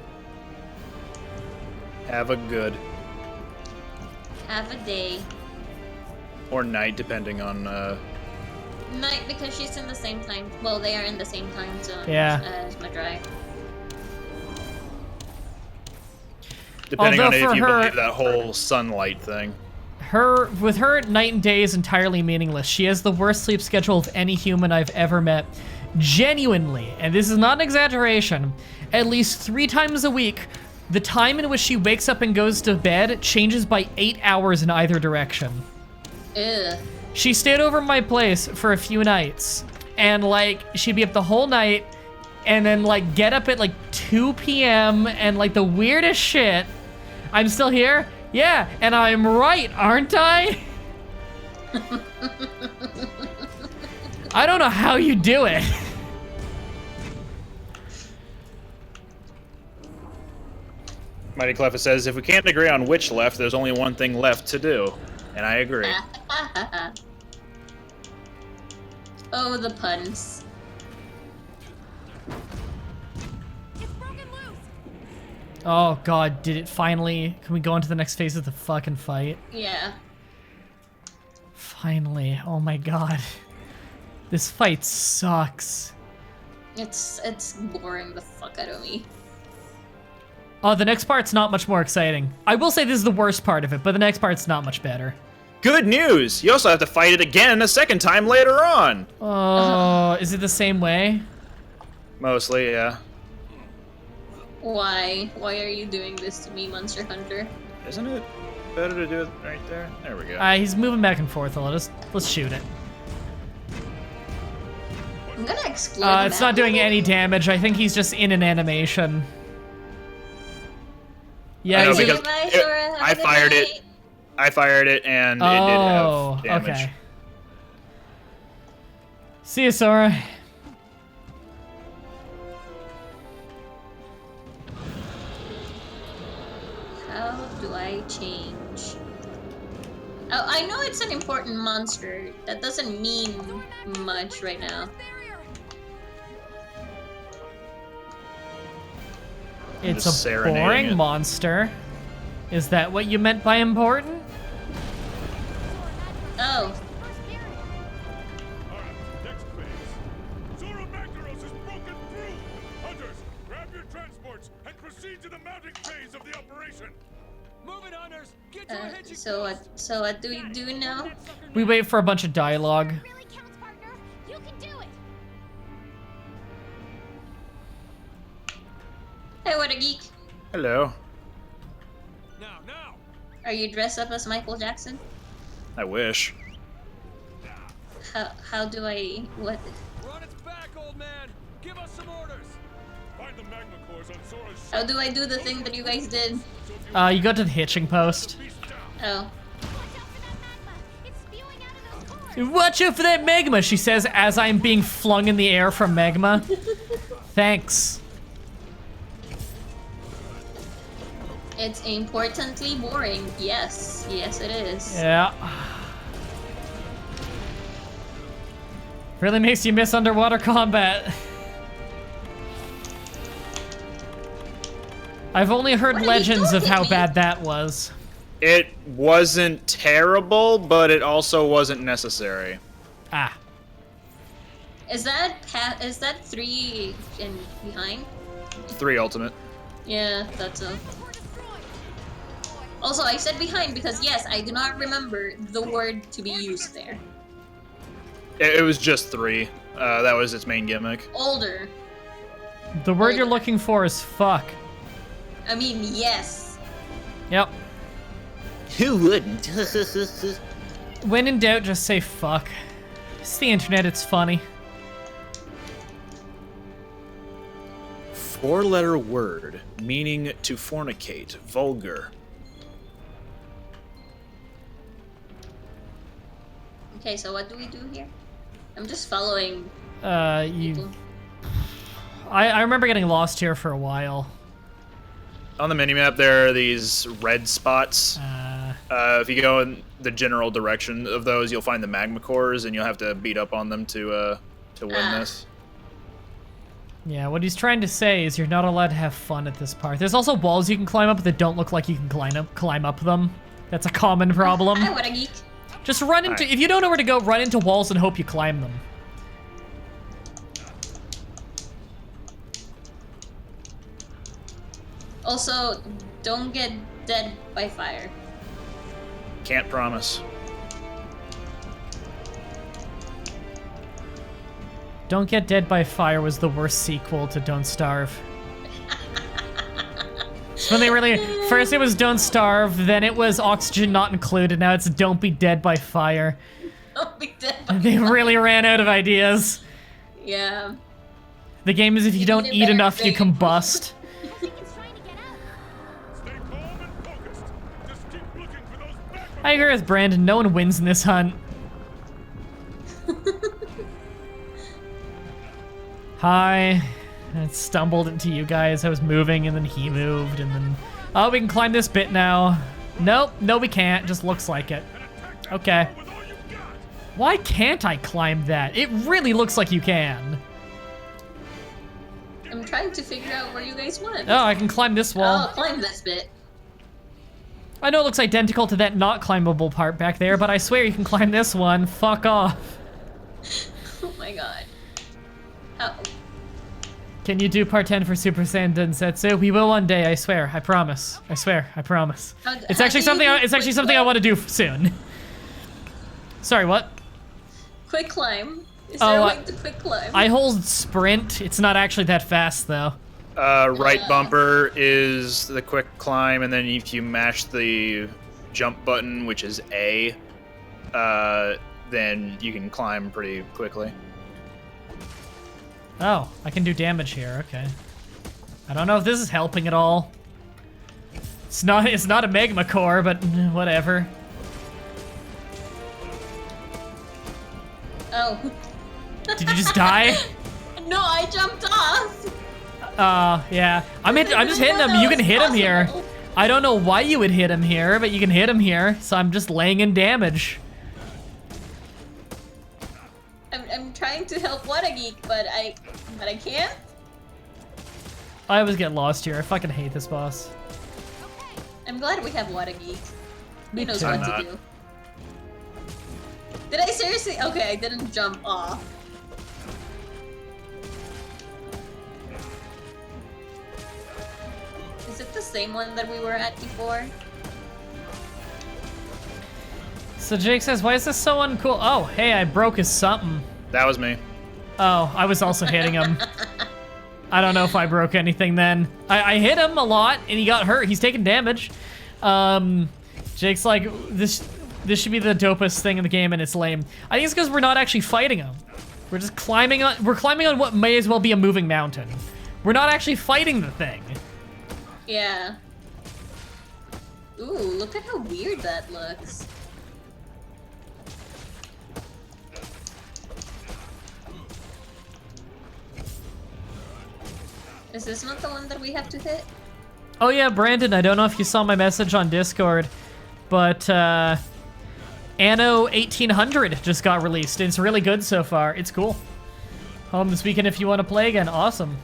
Have a good. Have a day. Or night, depending on, Night, because she's in the same time. Well, they are in the same time zone Yeah. as Mah-Dry. depending on Although if for you her- believe that whole sunlight thing. With her, night and day is entirely meaningless. She has the worst sleep schedule of any human I've ever met. Genuinely, and this is not an exaggeration, at least 3 times a week, the time in which she wakes up and goes to bed changes by 8 hours in either direction. Ugh. She stayed over at my place for a few nights, and like, she'd be up the whole night, and then like get up at like 2 p.m. and like the weirdest shit. I'm still here? Yeah, and I'm right, aren't I? I don't know how you do it. Mighty Cleffa says, if we can't agree on which left, there's only one thing left to do. And I agree. Oh, the puns. It's broken loose. Oh god, did it finally? Can we go into the next phase of the fucking fight? Yeah. Finally, oh my god. This fight sucks. It's boring the fuck out of me. Oh, the next part's not much more exciting. I will say this is the worst part of it, but the next part's not much better. Good news! You also have to fight it again a second time later on! Oh, is it the same way? Mostly, yeah. Why? Why are you doing this to me, Monster Hunter? Isn't it better to do it right there? There we go. He's moving back and forth a little. Let's shoot it. I'm gonna explode the It's map. not doing any damage. I think he's just in an animation. Yeah, I know he's because Bye, it- Sora. Have a I good fired night. it. I fired it, and it did have damage. Okay. See you, Sora. How do I change? Oh, I know it's an important monster. That doesn't mean much right now. It's just a serenading boring it. monster. Is that what you meant by important? Oh, Alright, next phase. Zora Magdaros is broken through! Hunters, grab your transports and proceed to the mounting phase of the operation! Move it, hunters! Get to a hedging so what do we do now? We wait for a bunch of dialogue. Really counts, partner. You can do it. Hey, what a geek. Hello. Now! Are you dressed up as Michael Jackson? I wish. How do I what? We're on its back, old man! Give us some orders! Find the magma cores on Zora's How do I do the thing that you guys did? You go to the hitching post. beast down! Oh, Watch out for that magma. It's spewing out of those cores. Watch out for that magma, she says as I'm being flung in the air from magma. Thanks. it's importantly boring. Yes, yes it is. Yeah. Really makes you miss underwater combat. I've only heard What are you legends of doing, how man? bad that was. It wasn't terrible, but it also wasn't necessary. Ah. Is that 3 and behind? 3 ultimate. Yeah, that's so. Also, I said behind because yes, I do not remember the word to be used there. It was just 3. That was its main gimmick. Older. The word you're looking for is fuck. I mean, yes. Yep. Who wouldn't? When in doubt, just say fuck. It's the internet, it's funny. 4-letter word, meaning to fornicate, vulgar. Okay, so what do we do here? I'm just following You. people. I remember getting lost here for a while. On the minimap, there are these red spots. If you go in the general direction of those, you'll find the magma cores, and you'll have to beat up on them to win this. Yeah, what he's trying to say is you're not allowed to have fun at this part. There's also walls you can climb up that don't look like you can climb up them. That's a common problem. Hi, what a geek. Just run into, Hi. if you don't know where to go, run into walls and hope you climb them. Also, don't get dead by fire. Can't promise. Don't Get Dead by Fire was the worst sequel to Don't Starve. So when they really, first it was Don't Starve, then it was Oxygen Not Included, now it's Don't Be Dead by Fire. Don't be dead by They really ran out of ideas. Yeah. The game is if you don't need a eat better enough, you thing. combust. I think it's trying to get out. Stay calm and focused! Just keep looking for those magma I agree with Brandon, no one wins in this hunt. Hi. I stumbled into you guys. I was moving and then he moved and then... Oh, we can climb this bit now. Nope, no we can't. Just looks like it. Okay. with all you got! Why can't I climb that? It really looks like you can. I'm trying to figure out where you guys went. Oh, I can climb this Oh, wall. climb this bit. I know it looks identical to that not climbable part back there, but I swear you can climb this one. Fuck off. Oh my god. How? Can you do part 10 for Super Saiyan Densetsu? We will one day, I swear. I promise. I swear. I promise. It's how actually do you something do it's actually quick something I climb? want to do soon. Sorry, what? Quick climb. Is there a way to quick climb? I hold sprint. It's not actually that fast though. Right bumper is the quick climb, and then if you mash the jump button, which is A, then you can climb pretty quickly. Oh, I can do damage here. Okay. I don't know if this is helping at all. It's not a magma core, but whatever. Oh. Did you just die? No, I jumped off. Yeah. I'm just hitting him. You can hit him here. I don't know why you would hit him here, but you can hit him here. So I'm just laying in damage. I'm trying to help What a Geek, but I can't. I always get lost here. I fucking hate this boss. I'm glad we have What a Geek. Me He knows too. what Not. to do. Did I seriously? Okay, I didn't jump off. Is it the same one that we were at before? So Jake says, why is this so uncool? Oh, hey, I broke his something. That was me. Oh, I was also hitting him. I don't know if I broke anything then. I hit him a lot, and he got hurt. He's taking damage. Jake's like, this should be the dopest thing in the game, and it's lame. I think it's because we're not actually fighting him. We're just climbing on. We're climbing on what may as well be a moving mountain. We're not actually fighting the thing. Yeah. Ooh, look at how weird that looks. Is this not the one that we have to hit? Oh yeah, Brandon, I don't know if you saw my message on Discord, but Anno 1800 just got released. It's really good so far. It's cool. Home this weekend if you want to play again. Awesome.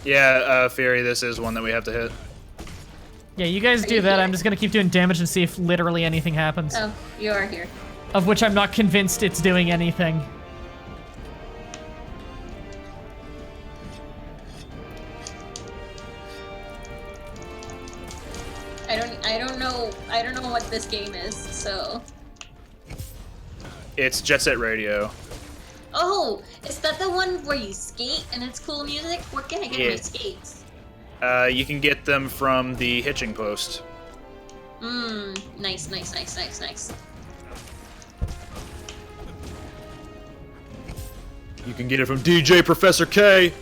Yeah, Fury, this is one that we have to hit. Yeah, you guys do you that. here? I'm just gonna keep doing damage and see if literally anything happens. Oh, you are here. Of which I'm not convinced it's doing anything. I don't know what this game is, so. It's Jet Set Radio. Oh, is that the one where you skate and it's cool music? Where can I get my Yeah. skates? You can get them from the hitching post. Nice. You can get it from DJ Professor K.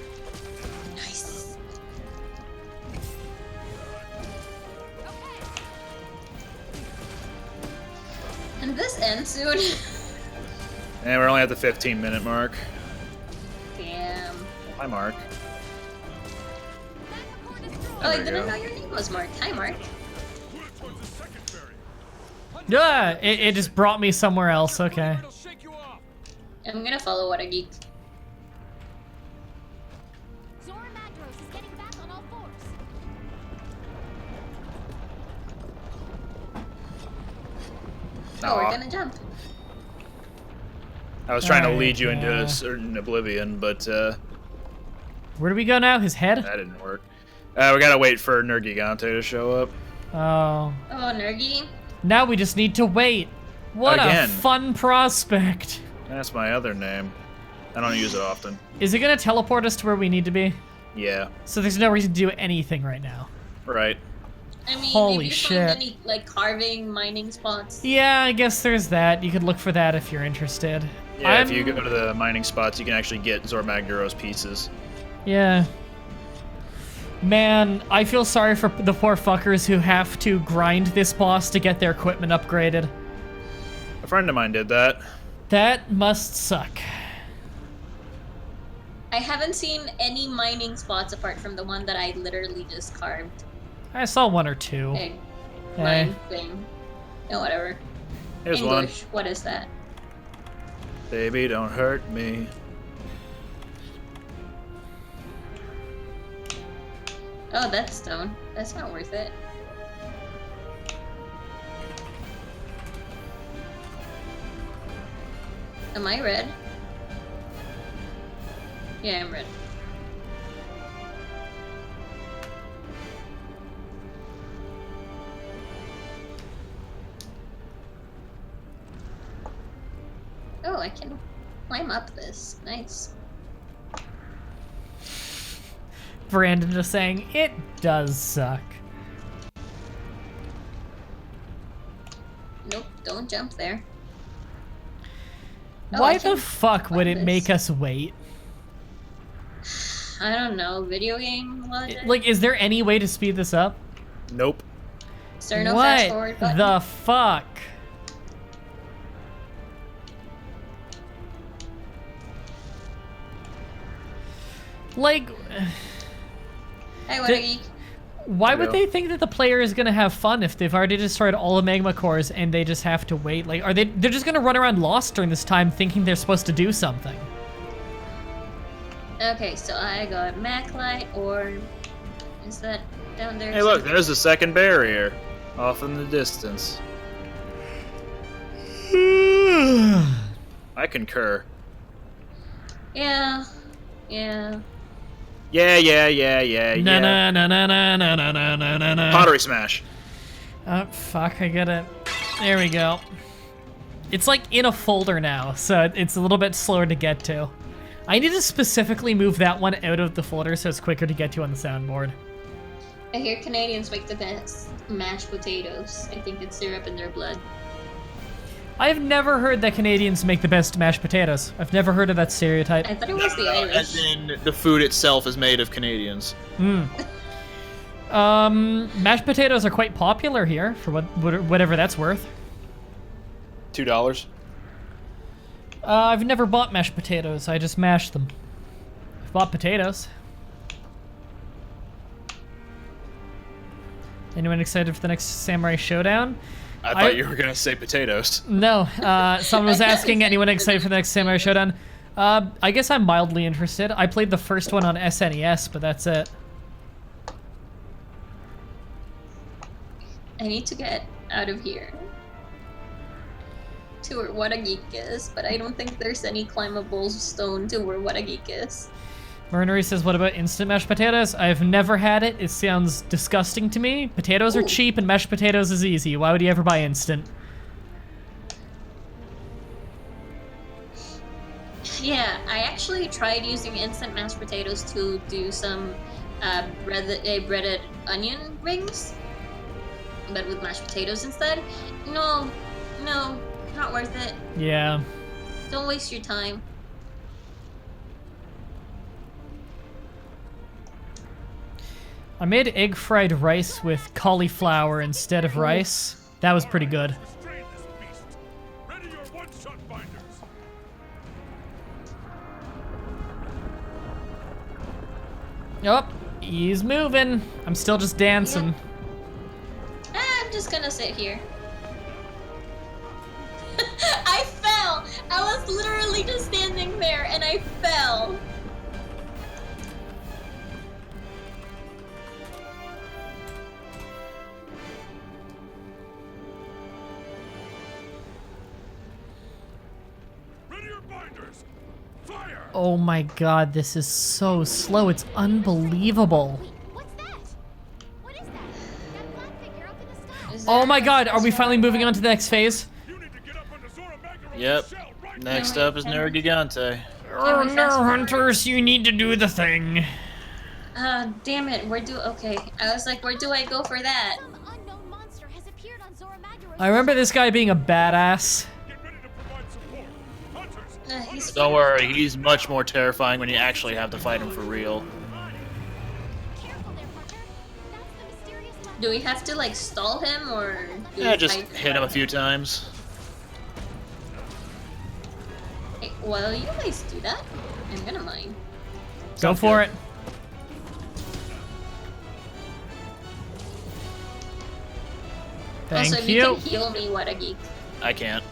Nice. And this ends soon. And we're only at the 15-minute mark. Damn. Hi, Mark. Oh, I we didn't go. know your name was Mark. Hi, Mark. Which one's the second fairy? Yeah, it just brought me somewhere else. Okay. It'll shake you off. I'm gonna follow What a Geek. Zora Magros is getting back on all fours. Oh, we're Aw. gonna jump. I was trying to Alright, lead you into yeah. a certain oblivion, but Where do we go now? His head? that didn't work. We gotta wait for Nergigante to show up. Oh. Oh, Nergy. Now we just need to wait. What Again. a fun prospect. That's my other name. I don't use it often. Is it gonna teleport us to where we need to be? Yeah, So there's no reason to do anything right now. right. I mean, Holy if you shit. find any like carving mining spots. Yeah, I guess there's that. You could look for that if you're interested. Yeah, if you go to the mining spots, you can actually get Zormagdaros pieces. Yeah. Man, I feel sorry for the poor fuckers who have to grind this boss to get their equipment upgraded. A friend of mine did that. That must suck. I haven't seen any mining spots apart from the one that I literally just carved. I saw one or two. Hey, Eh. mine thing. No, whatever. Here's one. English. What is that? Baby, don't hurt me. Oh, that's stone. That's not worth it. Am I red? Yeah, I'm red. Oh, I can climb up this. Nice. Brandon just saying, it does suck. Nope, don't jump there. Oh, Why I the can fuck would climb it make this. us wait? I don't know, video game logic? Like, is there any way to speed this up? Nope. Is there no fast What forward button? the fuck? Like, Hey, what are you? why would Hello. they think that the player is gonna have fun if they've already destroyed all the magma cores and they just have to wait? Like, they're just gonna run around lost during this time thinking they're supposed to do something. Okay, so I got Maclight or is that down there? Hey, look, there's the second barrier off in the distance. I concur. Yeah. Yeah, yeah, yeah, yeah, Na yeah. na na na na na na na na na. Pottery smash. Oh fuck! I get it. There we go. It's like in a folder now, so it's a little bit slower to get to. I need to specifically move that one out of the folder so it's quicker to get to on the soundboard. I hear Canadians make the best mashed potatoes. I think it's syrup in their blood. I've never heard that Canadians make the best mashed potatoes. I've never heard of that stereotype. I thought it was the Irish. As in, the food itself is made of Canadians. Mashed potatoes are quite popular here for whatever that's worth. $2. I've never bought mashed potatoes. I just mash them. I've bought potatoes. Anyone excited for the next Samurai Showdown? I thought you were gonna say potatoes. No. Someone was asking, anyone excited for the next Samurai Showdown? I guess I'm mildly interested. I played the first one on SNES, but that's it. I need to get out of here to where What a Geek is, but I don't think there's any climbable stone to where What a Geek is. Murnery says, what about instant mashed potatoes? I've never had it. It sounds disgusting to me. Potatoes are Ooh. cheap and mashed potatoes is easy. Why would you ever buy instant? Yeah, I actually tried using instant mashed potatoes to do some breaded onion rings, but with mashed potatoes instead. No, not worth it. Yeah. Don't waste your time. I made egg fried rice with cauliflower instead of rice. That was pretty good. Restrain this beast. Ready your one-shot binders. Oh, he's moving. I'm still just dancing. I'm just gonna sit here. I fell! I was literally just standing there and I fell. Ready your binders. Fire. Oh my god, this is so slow. It's unbelievable. Wait, what's that? What is that? That black figure up in the sky. Is Oh there my a god, are we special finally moving one? on to the next phase? You need to get up under Zora Magaro's Yep. shell right Next No, up is Nergigante. Oh we no, fast forward? hunters, you need to do the thing. Damn it, okay. I was like, where do I go for that? Some unknown monster has appeared on Zora Magaro's I remember this guy being a badass. Get ready to provide support. Hunters. He's Don't worry, he's much more terrifying when you actually have to fight him for real. Careful there, partner. That's the mysterious monster. Do we have to like stall him or do Yeah, we just fight- hit him a few times. Hey, well, you guys do that. I'm gonna mind. Go Sounds for good. it. Thank Also, if you. can heal me, what a geek. I can't.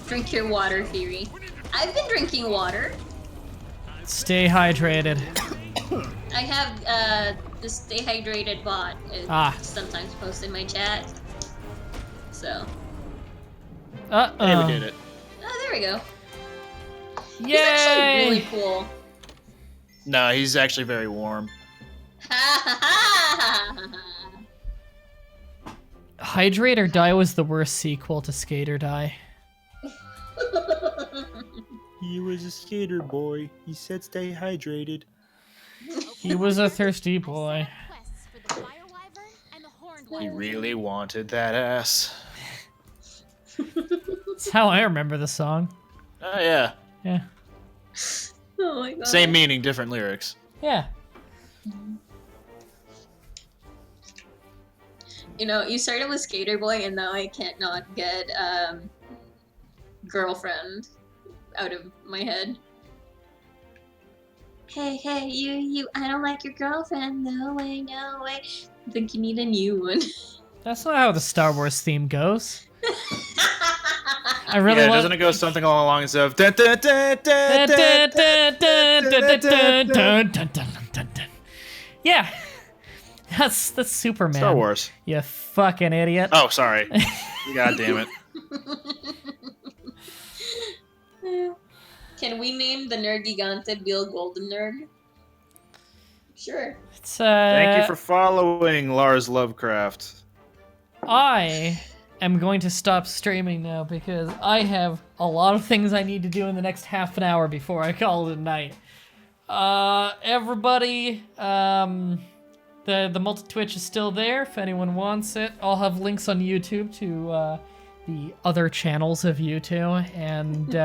Drink your water theory. I've been drinking water. Stay hydrated. I have the Stay Hydrated bot. It's sometimes posted in my chat. So, Hey, we did it. oh, there we go. Yay! He's actually really cool. No, he's actually very warm. Ha ha ha! Hydrate or Die was the worst sequel to Skate or Die. He was a skater boy. He said stay hydrated. He was a thirsty boy. Quests for the fire wyvern and the horned He really wanted that ass. That's how I remember the song. Oh yeah. Yeah. Oh my god. Same meaning, different lyrics. Yeah. You know, you started with Skater Boy, and now I can't not get girlfriend out of my head. Hey, you, I don't like your girlfriend. No way, no way. I think you need a new one. That's not how the Star Wars theme goes. I really Yeah, want. doesn't it go something along the lines of dun, dun, dun, dun, dun, dun, dun, dun. Yeah. That's Superman. Star Wars. You fucking idiot. Oh, sorry. God damn it. Can we name the Nerd Gigante Bill Golden Nerd? Sure. It's, Thank you for following Lars Lovecraft. I am going to stop streaming now because I have a lot of things I need to do in the next half an hour before I call it a night. Everybody, the multi-Twitch is still there if anyone wants it. I'll have links on YouTube to the other channels of YouTube. And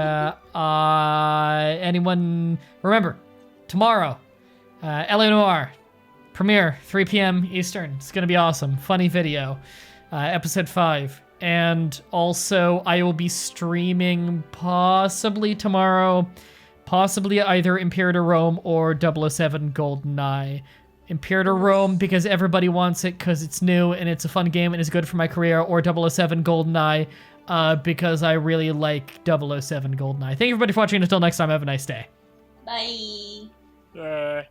anyone, remember, tomorrow, LA Noire, premiere, 3 p.m. Eastern. It's going to be awesome. Funny video. Episode 5. And also, I will be streaming possibly tomorrow, possibly either Imperator Rome or 007 GoldenEye. Imperator Rome because everybody wants it because it's new and it's a fun game and it's good for my career, or 007 GoldenEye because I really like 007 GoldenEye. Thank you everybody for watching. Until next time, have a nice day. Bye. Bye.